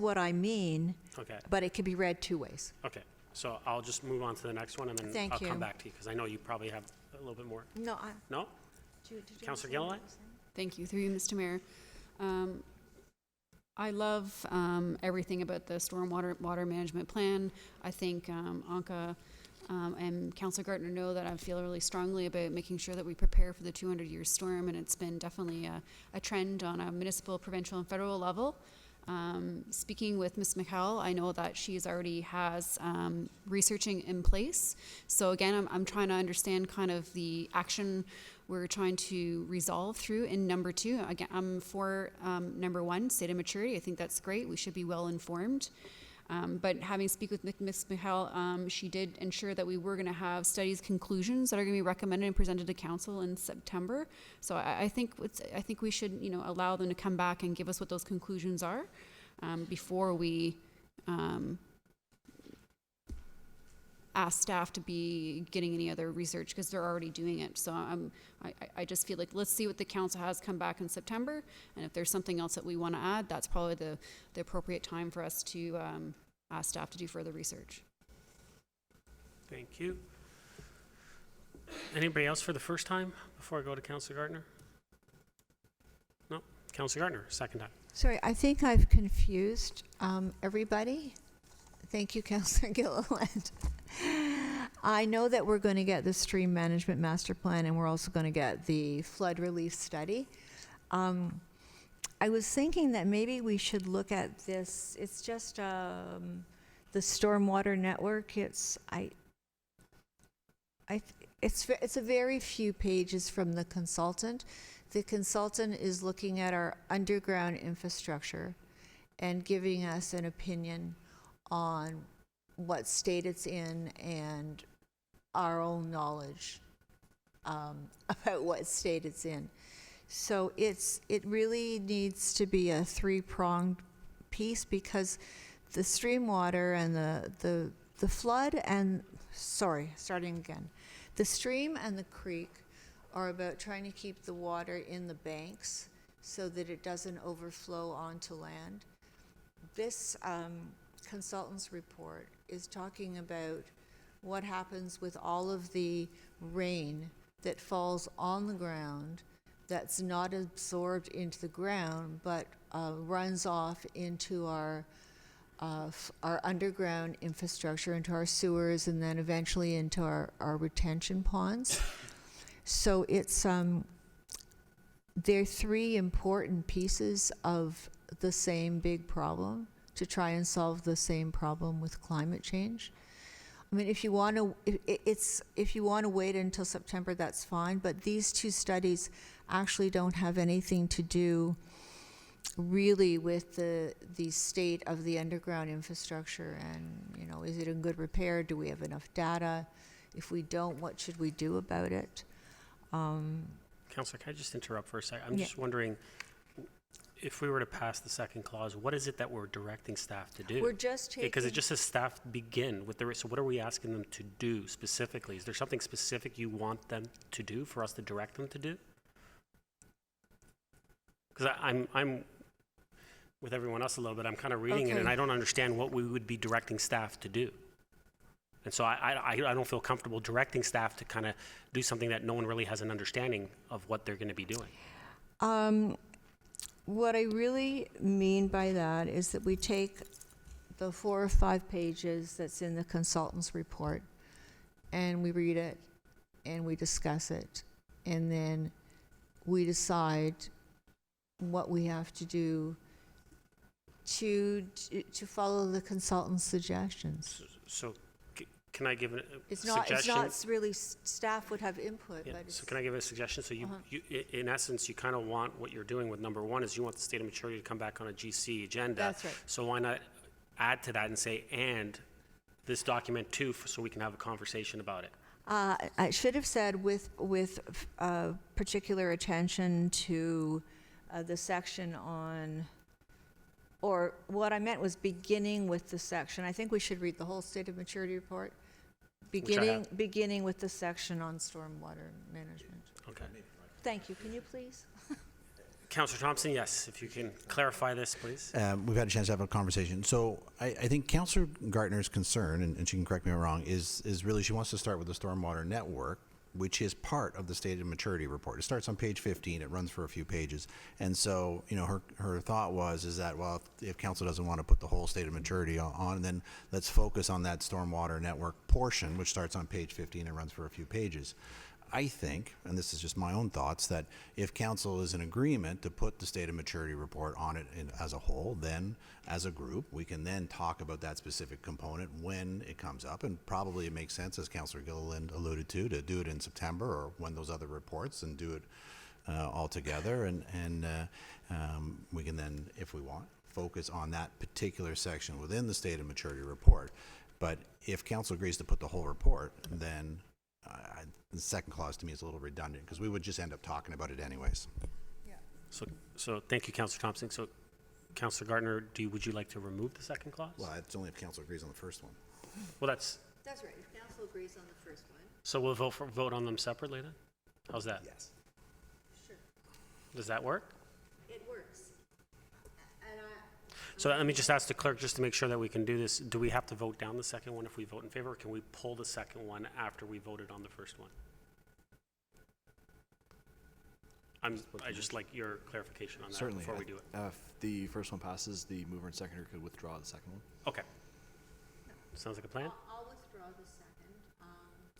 what I mean, Okay, but it can be read two ways. okay. So I'll just move on to the next one, and then Thank I'll come you. back to you, because I know you probably have a little bit more. No, No? Councillor Gilliland? Thank you. Through you, Mr. Mayor. I love everything about the stormwater management plan. I think Anka and Councillor Gardner know that I feel really strongly about making sure that we prepare for the 200-year storm, and it's been definitely a trend on a municipal, provincial, and federal level. Speaking with Ms. McHowell, I know that she's already has researching in place. So again, I'm trying to understand kind of the action we're trying to resolve through in number 2. Again, I'm for number 1, State of Maturity. I think that's great. We should be well informed. But having speak with Ms. McHowell, she did ensure that we were going to have studies conclusions that are going to be recommended and presented to council in September. So I think we should allow them to come back and give us what those conclusions are before we ask staff to be getting any other research, because they're already doing it. So I just feel like let's see what the council has come back in September, and if there's something else that we want to add, that's probably the appropriate time for us to staff to do further research. Thank you. Anybody else for the first time before I go to Councillor Gardner? No? Councillor Gardner, second time. Sorry, I think I've confused everybody. Thank you, Councillor Gilliland. I know that we're going to get the stream management master plan, and we're also going to get the flood relief study. I was thinking that maybe we should look at this. It's just the stormwater network. It's a very few pages from the consultant. The consultant is looking at our underground infrastructure and giving us an opinion on what state it's in and our own knowledge about what state it's in. So it really needs to be a three-pronged piece, because the stream water and the flood and, starting again. The stream and the creek are about trying to keep the water in the banks so that it doesn't overflow onto land. This consultant's report is talking about what happens with all of the rain that falls on the ground that's not absorbed into the ground, but runs off into our underground infrastructure, into our sewers, and then eventually into our retention ponds. So it's they're three important pieces of the same big problem to try and solve the same problem with climate change. I mean, if you want to wait until September, that's fine. But these two studies actually don't have anything to do really with the state of the underground infrastructure, and is it in good repair? Do we have enough data? If we don't, what should we do about it? Councillor, can I just interrupt for a second? I'm just wondering, if we were to pass the second clause, what is it that we're directing staff to do? We're just taking... Because it just says staff begin with the... So what are we asking them to do specifically? Is there something specific you want them to do for us to direct them to do? Because I'm with everyone else a little bit. I'm kind of reading it, and I don't understand what we would be directing staff to do. And so I don't feel comfortable directing staff to kind of do something that no one really has an understanding of what they're going to be doing. What I really mean by that is that we take the 4 or 5 pages that's in the consultant's report, and we read it, and we discuss it, and then we decide what we have to do to follow the consultant's suggestions. So can I give a It's suggestion? not really staff would have input, Yeah, but it's... so can I give a suggestion? So you, in essence, you kind of want, what you're doing with number 1 is you want the state of maturity to come back on a GC agenda. That's right. So why not add to that and say, and this document too, so we can have a conversation about it? I should have said with particular attention to the section on, or what I meant was beginning with the section. I think we should read the whole state of maturity report, beginning with the section on stormwater management. Okay. Thank you. Can you please? Councillor Thompson, yes, if you can clarify this, please. We've had a chance to have a conversation. So I think Councillor Gartner's concern, and she can correct me if I'm wrong, is really she wants to start with the stormwater network, which is part of the state of maturity report. It starts on page 15. It runs for a few pages. And so, her thought is that, well, if council doesn't want to put the whole state of maturity on, then let's focus on that stormwater network portion, which starts on page 15 and runs for a few pages. I think, and this is just my own thoughts, that if council is in agreement to put the state of maturity report on it as a whole, then as a group, we can then talk about that specific component when it comes up. And probably it makes sense, as Councillor Gilliland alluded to do it in September or when those other reports, and do it all together. And we can then, if we want, focus on that particular section within the state of maturity report. But if council agrees to put the whole report, then the second clause to me is a little redundant, because we would just end up talking about it anyways. So thank you, Councillor Thompson. So Councillor Gardner, would you like to remove the second clause? Well, it's only if council agrees on the first one. Well, that's That's right. If council agrees on the first one. so we'll vote on them separately then? How's that? Yes. Sure. Does that work? It works. And So let me just ask the clerk, just to make sure that we can do this, do we have to vote down the second one if we vote in favor, or can we pull the second one after we voted on the first one? I just like your clarification on that Certainly. before we do it. If the first one passes, the mover and seconder could withdraw the second one. Okay. Sounds like a plan? I'll withdraw the second,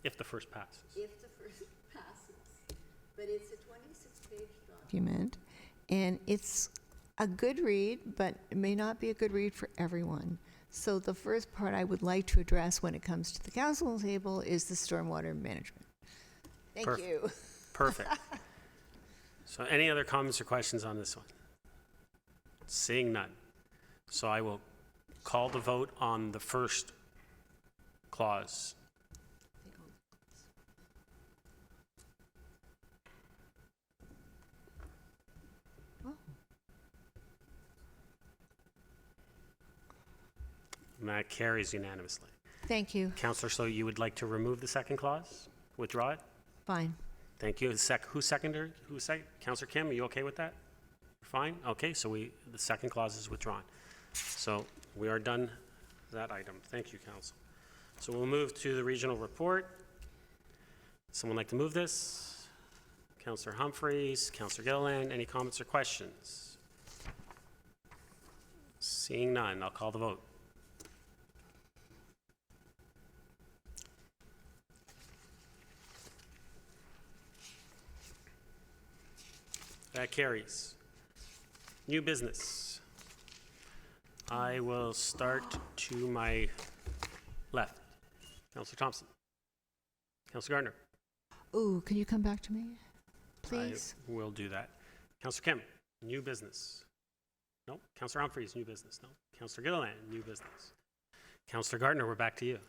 If the first passes. if the first passes. But it's a 26-page document, and it's a good read, but it may not be a good read for everyone. So the first part I would like to address when it comes to the council table is the stormwater management. Thank Perfect. you. Perfect. So any other comments or questions on this one? Seeing none. So I will call the vote on the first clause. And that carries unanimously. Thank you. Councillor, so you would like to remove the second clause? Withdraw it? Fine. Thank you. Who seconded? Councillor Kim, are you okay with that? Fine? Okay, so the second clause is withdrawn. So we are done with that item. Thank you, Council. So we'll move to the regional report. Someone like to move this? Councillor Humphreys, Councillor Gilliland, any comments or questions? Seeing none, I'll call the vote. That carries. New business. I will start to my left. Councillor Thompson. Councillor Gardner. Ooh, can you come back to me, please? I will do that. Councillor Kim, new business. No. Councillor Humphreys, new business. No. Councillor Gilliland, new business. Councillor Gardner, we're back to you.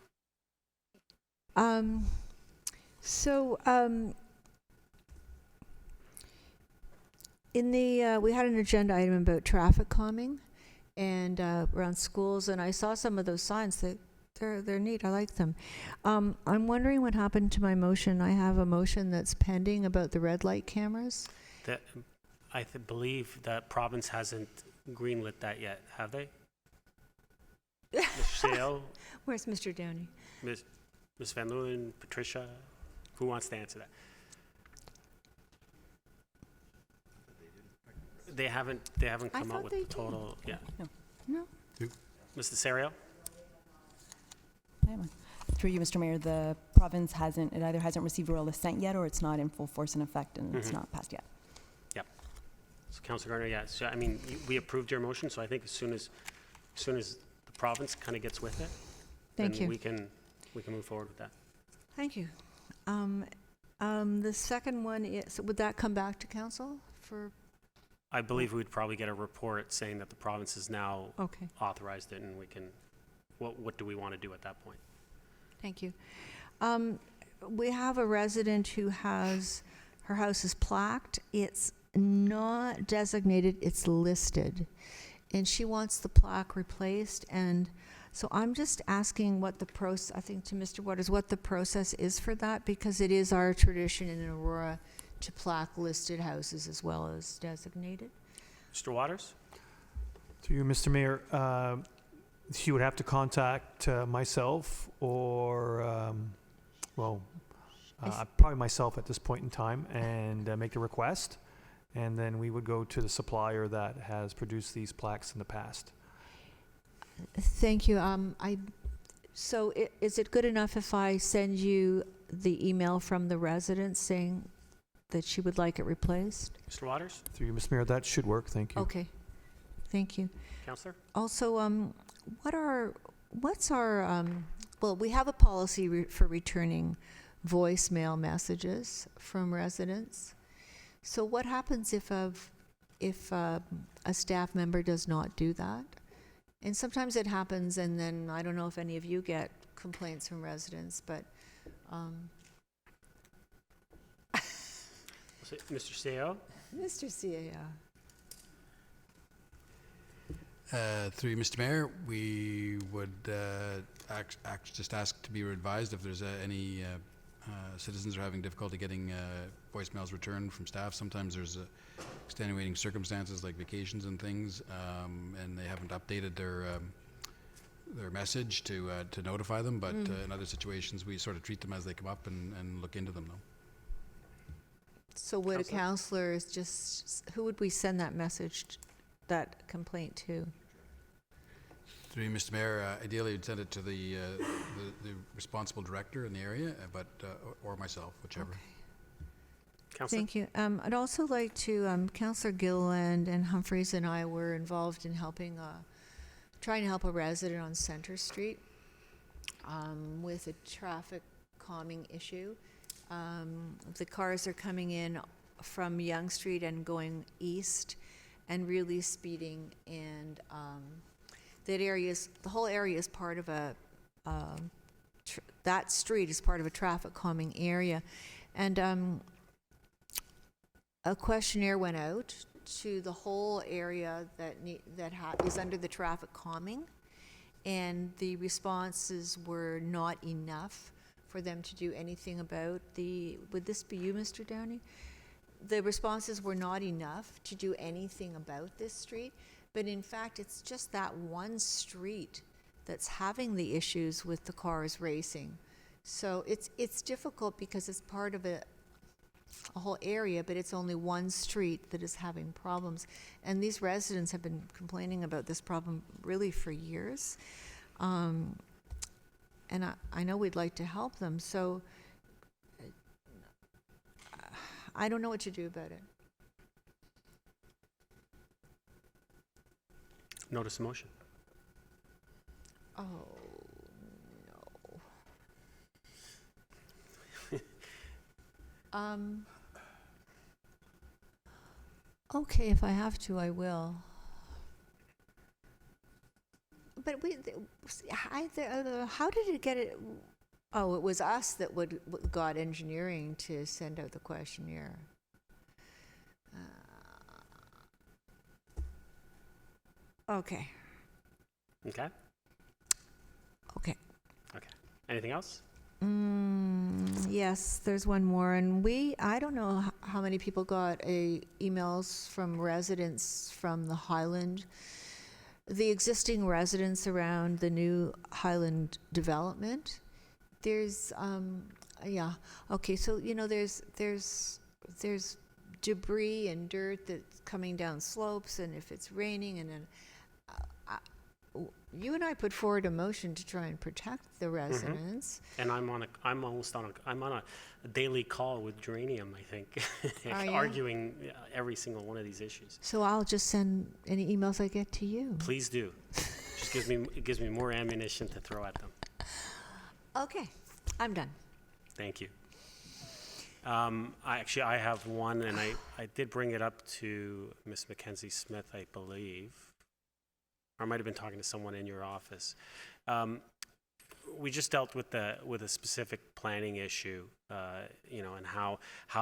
In the, we had an agenda item about traffic calming and around schools, and I saw some of those signs that they're neat. I like them. I'm wondering what happened to my motion. I have a motion that's pending about the red light cameras. That, I believe that province hasn't greenlit that yet, have they? Mr. Sale, Where's Mr. Downey? Ms. Van Leeuwen, Patricia, who wants to answer that? They haven't come out with the total, yeah. No. Mr. Serio? Through you, Mr. Mayor, the province either hasn't received royal assent yet, or it's not in full force and effect, and it's not passed yet. Yep. So Councillor Gardner, yeah, so I mean, we approved your motion, so I think as soon as the province kind of gets with it, Thank then you. we can move forward with that. Thank you. The second one is, would that come back to council for? I believe we'd probably get a report saying that the province has now Okay. authorized it, and we can, what do we want to do at that point? Thank you. We have a resident who has, her house is plaqued. It's not designated, it's listed. And she wants the plaque replaced. And so I'm just asking what the process, I think to Mr. Waters, what the process is for that, because it is our tradition in Aurora to plaque listed houses as well as designated. Mr. Waters? Through you, Mr. Mayor, she would have to contact myself or, probably myself at this point in time and make the request. And then we would go to the supplier that has produced these plaques in the past. Thank you. So is it good enough if I send you the email from the resident saying that she would like it replaced? Mr. Waters? Through you, Mr. Mayor, that should work. Thank you. Okay. Thank you. Councillor? Also, well, we have a policy for returning voicemail messages from residents. So what happens if a staff member does not do that? And sometimes it happens, and then I don't know if any of you get complaints from residents, but Mr. Seo? Mr. CAO. Through you, Mr. Mayor, we would just ask to be advised if there's any Citizens are having difficulty getting voicemails returned from staff. Sometimes there's extenuating circumstances like vacations and things, and they haven't updated their message to notify them. But in other situations, we sort of treat them as they come up and look into them, though. So would a counselor is just, who would we send that message, that complaint to? Through you, Mr. Mayor, ideally you'd send it to the responsible director in the area, but or myself, whichever. Okay. Councillor? Thank you. I'd also like to, Councillor Gilliland and Humphreys and I were involved in helping, trying to help a resident on Center Street with a traffic calming issue. The cars are coming in from Yonge Street and going east and really speeding, and the whole area is part of that street is part of a traffic calming area. And a questionnaire went out to the whole area that is under the traffic calming, and the responses were not enough for them to do anything about would this be you, Mr. Downey? The responses were not enough to do anything about this street, but in fact, it's just that one street that's having the issues with the cars racing. So it's difficult because it's part of a whole area, but it's only one street that is having problems. And these residents have been complaining about this problem really for years. And I know we'd like to help them, so I don't know what to do about it. Notice a motion. Oh, no. Okay, if I have to, I will. But how did it get it? Oh, it was us that got engineering to send out the questionnaire. Okay. Okay. Okay. Okay. Anything else? Yes, there's one more, and I don't know how many people got emails from residents from the Highland, the existing residents around the new Highland development. There's, yeah, okay, so, there's debris and dirt that's coming down slopes, and if it's raining, and then, you and I put forward a motion to try and protect the residents. And I'm on a daily call with Geranium, I think, Are you? arguing every single one of these issues. So I'll just send any emails I get to you. Please do. It gives me more ammunition to throw at them. Okay, I'm done. Thank you. I have one, and I did bring it up to Ms. Mackenzie Smith, I believe. Or I might have been talking to someone in your office. We just dealt with a specific planning issue, and how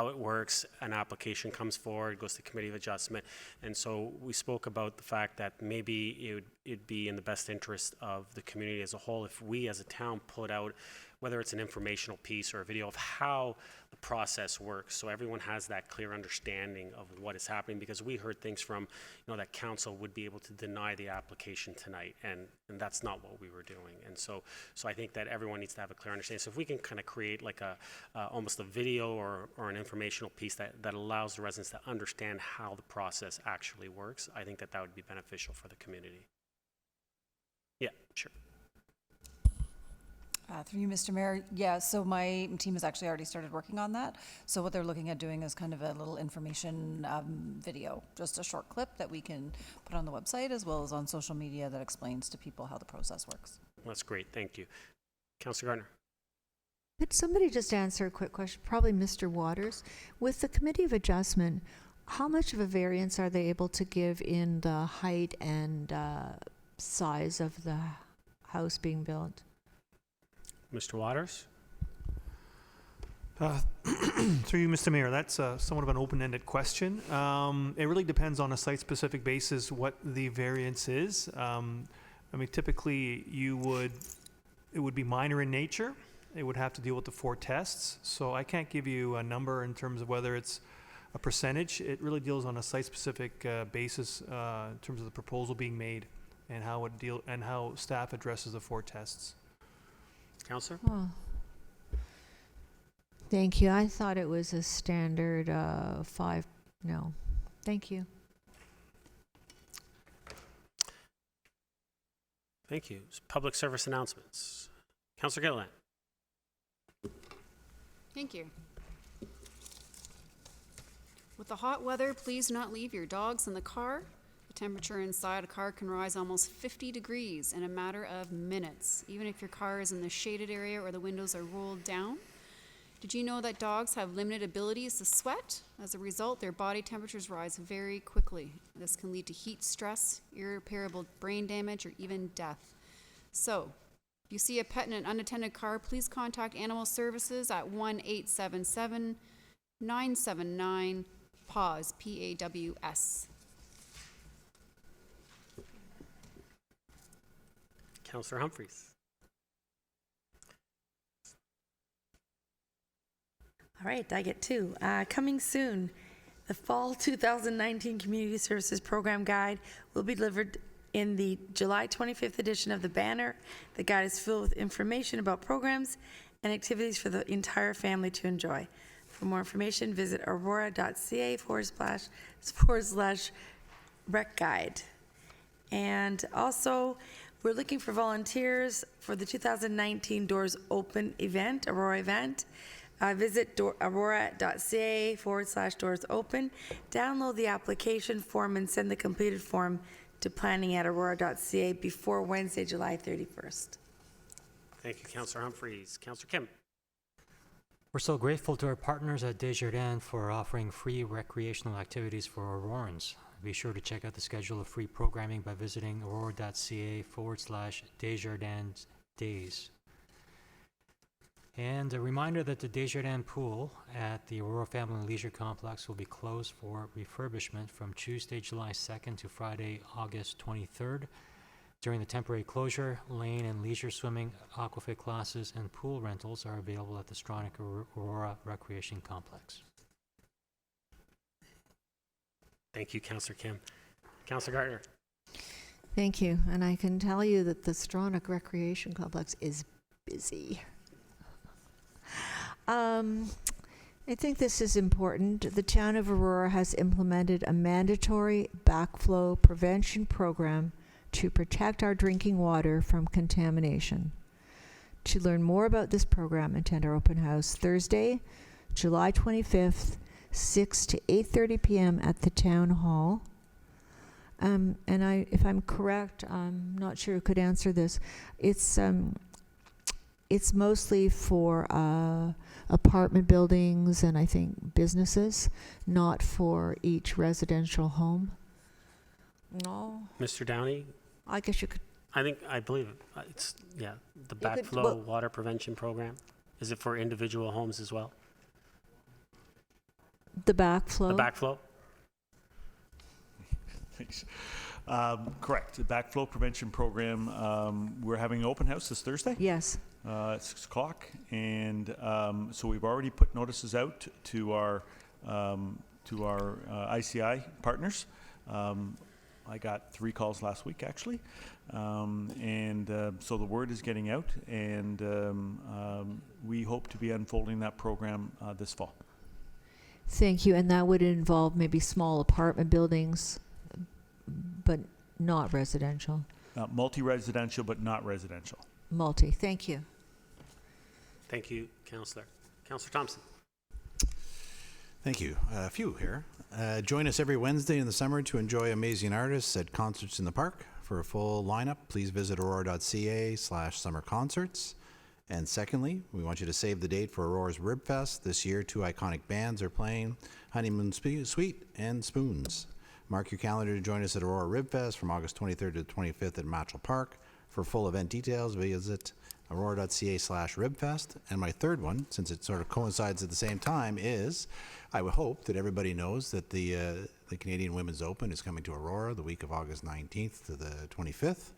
it works. An application comes forward, goes to committee of adjustment, and so we spoke about the fact that maybe it'd be in the best interest of the community as a whole if we as a town put out, whether it's an informational piece or a video of how the process works, so everyone has that clear understanding of what is happening, because we heard things from, that council would be able to deny the application tonight, and that's not what we were doing. And so I think that everyone needs to have a clear understanding. So if we can kind of create like almost a video or an informational piece that allows the residents to understand how the process actually works, I think that would be beneficial for the community. Yeah, sure. Through you, Mr. Mayor. Yeah, so my team has actually already started working on that. So what they're looking at doing is kind of a little information video, just a short clip that we can put on the website as well as on social media that explains to people how the process works. That's great. Thank you. Councillor Gardner. Could somebody just answer a quick question? Probably Mr. Waters. With the Committee of Adjustment, how much of a variance are they able to give in the height and size of the house being built? Mr. Waters? Through you, Mr. Mayor, that's somewhat of an open-ended question. It really depends on a site-specific basis what the variance is. Typically it would be minor in nature, it would have to deal with the 4 tests. So I can't give you a number in terms of whether it's a percentage. It really deals on a site-specific basis in terms of the proposal being made and how staff addresses the 4 tests. Counselor? Oh. Thank you. I thought it was a standard 5. No. Thank you. Thank you. Public service announcements. Counselor Gilliland. Thank you. With the hot weather, please not leave your dogs in the car. The temperature inside a car can rise almost 50 degrees in a matter of minutes, even if your car is in the shaded area or the windows are rolled down. Did you know that dogs have limited abilities to sweat? As a result, their body temperatures rise very quickly. This can lead to heat stress, irreparable brain damage, or even death. So, if you see a pet in an unattended car, please contact Animal Services at 1-877-979-PAWS, P-A-W-S. Counselor Humphreys. All right, I get 2. Coming soon, the Fall 2019 Community Services Program Guide will be delivered in the July 25th edition of the Banner. The guide is filled with information about programs and activities for the entire family to enjoy. For more information, visit aurora.ca/rec guide. And also, we're looking for volunteers for the 2019 Doors Open event, Aurora event. Visit aurora.ca/doors open. Download the application form and send the completed form to planning@aurora.ca before Wednesday, July 31st. Thank you, Counselor Humphreys. Counselor Kim. We're so grateful to our partners at Desjardins for offering free recreational activities for Aurorans. Be sure to check out the schedule of free programming by visiting aurora.ca/Desjardins Days. And a reminder that the Desjardins Pool at the Aurora Family Leisure Complex will be closed for refurbishment from Tuesday, July 2nd to Friday, August 23rd. During the temporary closure, lane and leisure swimming, aquafit classes, and pool rentals are available at the Stronach Aurora Recreation Complex. Thank you, Counselor Kim. Counselor Gardner. Thank you. And I can tell you that the Stronach Recreation Complex is busy. I think this is important. The town of Aurora has implemented a mandatory backflow prevention program to protect our drinking water from contamination. To learn more about this program, attend our open house Thursday, July 25th, 6 to 8:30 p.m. at the town hall. And if I'm correct, I'm not sure who could answer this. It's mostly for apartment buildings and I think businesses, not for each residential home. No. Mr. Downey. I guess you could. I believe it's, the could- backflow well- water prevention program. Is it for individual homes as well? The backflow. The backflow? Thanks. Correct. The backflow prevention program. We're having an open house this Thursday. Yes. At 6 o'clock, and so we've already put notices out to our ICI partners. I got 3 calls last week, actually, and so the word is getting out, and we hope to be unfolding that program this fall. Thank you. And that would involve maybe small apartment buildings, but not residential. Multi-residential, but not residential. Multi. Thank you. Thank you, Counselor. Counselor Thompson. Thank you. A few here. Join us every Wednesday in the summer to enjoy amazing artists at Concerts in the Park. For a full lineup, please visit aurora.ca/summer concerts. And secondly, we want you to save the date for Aurora's Rib Fest. This year, 2 iconic bands are playing, Honeymoon Suite and Spoons. Mark your calendar to join us at Aurora Rib Fest from August 23rd to the 25th at Matchell Park. For full event details, visit aurora.ca/ribfest. And my third one, since it sort of coincides at the same time, is I would hope that everybody knows that the the Canadian Women's Open is coming to Aurora the week of August 19th to the 25th.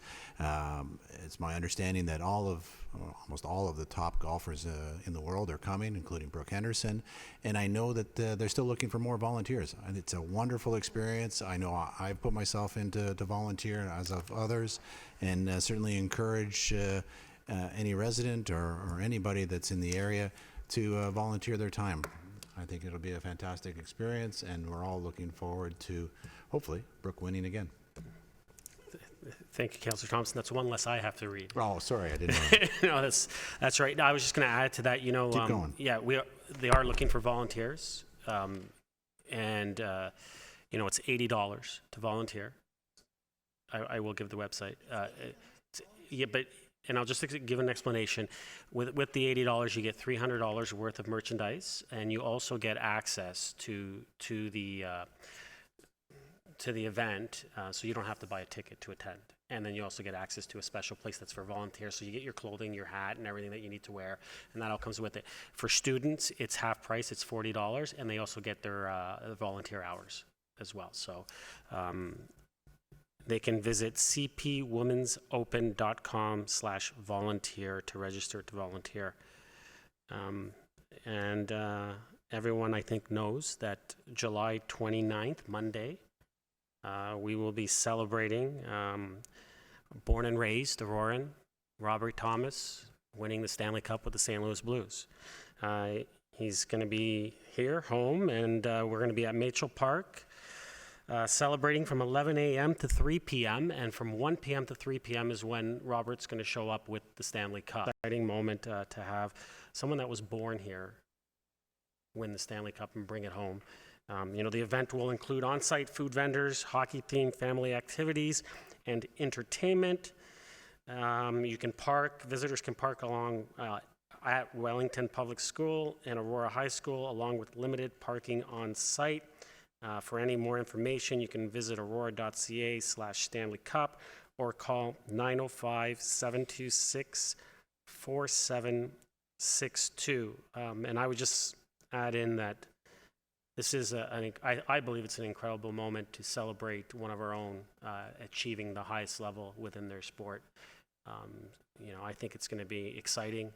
It's my understanding that almost all of the top golfers in the world are coming, including Brooke Henderson. And I know that they're still looking for more volunteers. And it's a wonderful experience. I know I've put myself into volunteer, as of others, and certainly encourage any resident or anybody that's in the area to volunteer their time. I think it'll be a fantastic experience, and we're all looking forward to, hopefully, Brooke winning again. Thank you, Councillor Thompson. That's one less I have to read. Oh, sorry, I didn't know. No, that's right. No, I was just going to add to that. You know, Keep going. Yeah, they are looking for volunteers, and you know, it's $80 to volunteer. I will give the website. Yeah, but. And I'll just give an explanation. With the $80, you get $300 worth of merchandise, and you also get access to the event, so you don't have to buy a ticket to attend. And then you also get access to a special place that's for volunteers, so you get your clothing, your hat, and everything that you need to wear, and that all comes with it. For students, it's half price, it's $40, and they also get their volunteer hours as well. So. They can visit cpwomensopen.com/volunteer to register to volunteer. And everyone, I think, knows that July 29th, Monday, we will be celebrating born and raised Auroran Robert Thomas winning the Stanley Cup with the St. Louis Blues. He's going to be here, home, and we're going to be at Machel Park. Celebrating from 11 a.m. to 3 p.m. and from 1 p.m. to 3 p.m. is when Robert's going to show up with the Stanley Cup. Exciting moment to have someone that was born here win the Stanley Cup and bring it home. You know, the event will include on-site food vendors, hockey-themed family activities, and entertainment. Visitors can park along at Wellington Public School and Aurora High School, along with limited parking on site. For any more information, you can visit aurora.ca/Stanley Cup or call 905-726-4762. And I would just add in that this is, I believe it's an incredible moment to celebrate one of our own achieving the highest level within their sport. You know, I think it's going to be exciting.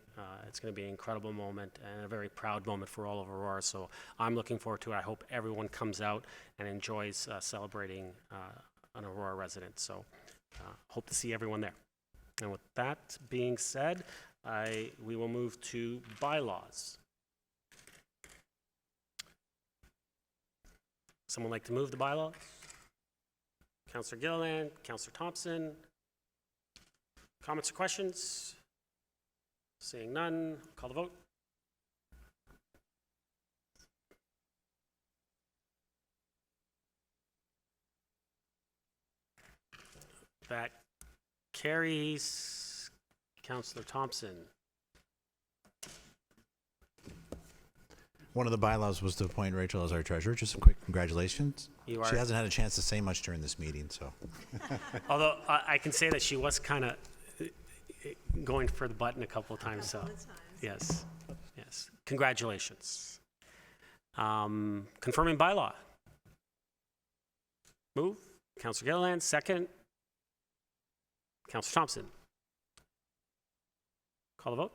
It's going to be an incredible moment and a very proud moment for all of Aurora. So I'm looking forward to it. I hope everyone comes out and enjoys celebrating an Aurora resident. So hope to see everyone there. And with that being said, we will move to bylaws. Someone like to move the bylaws? Councillor Gilliland, Councillor Thompson. Comments or questions? Seeing none, call the vote. That carries. Councillor Thompson. One of the bylaws was to appoint Rachel as our treasurer. Just a quick congratulations. You are. She hasn't had a chance to say much during this meeting, so. Although I can say that she was kind of going for the button a couple of times. So yes, yes. Congratulations. Confirming bylaw. Move. Councillor Gilliland, second. Councillor Thompson. Call the vote.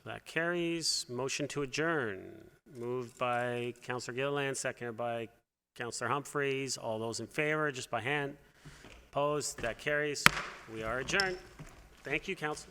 That carries. Motion to adjourn. Moved by Councillor Gilliland, seconded by Councillor Humphreys. All those in favor, just by hand. Opposed? That carries. We are adjourned. Thank you, Council.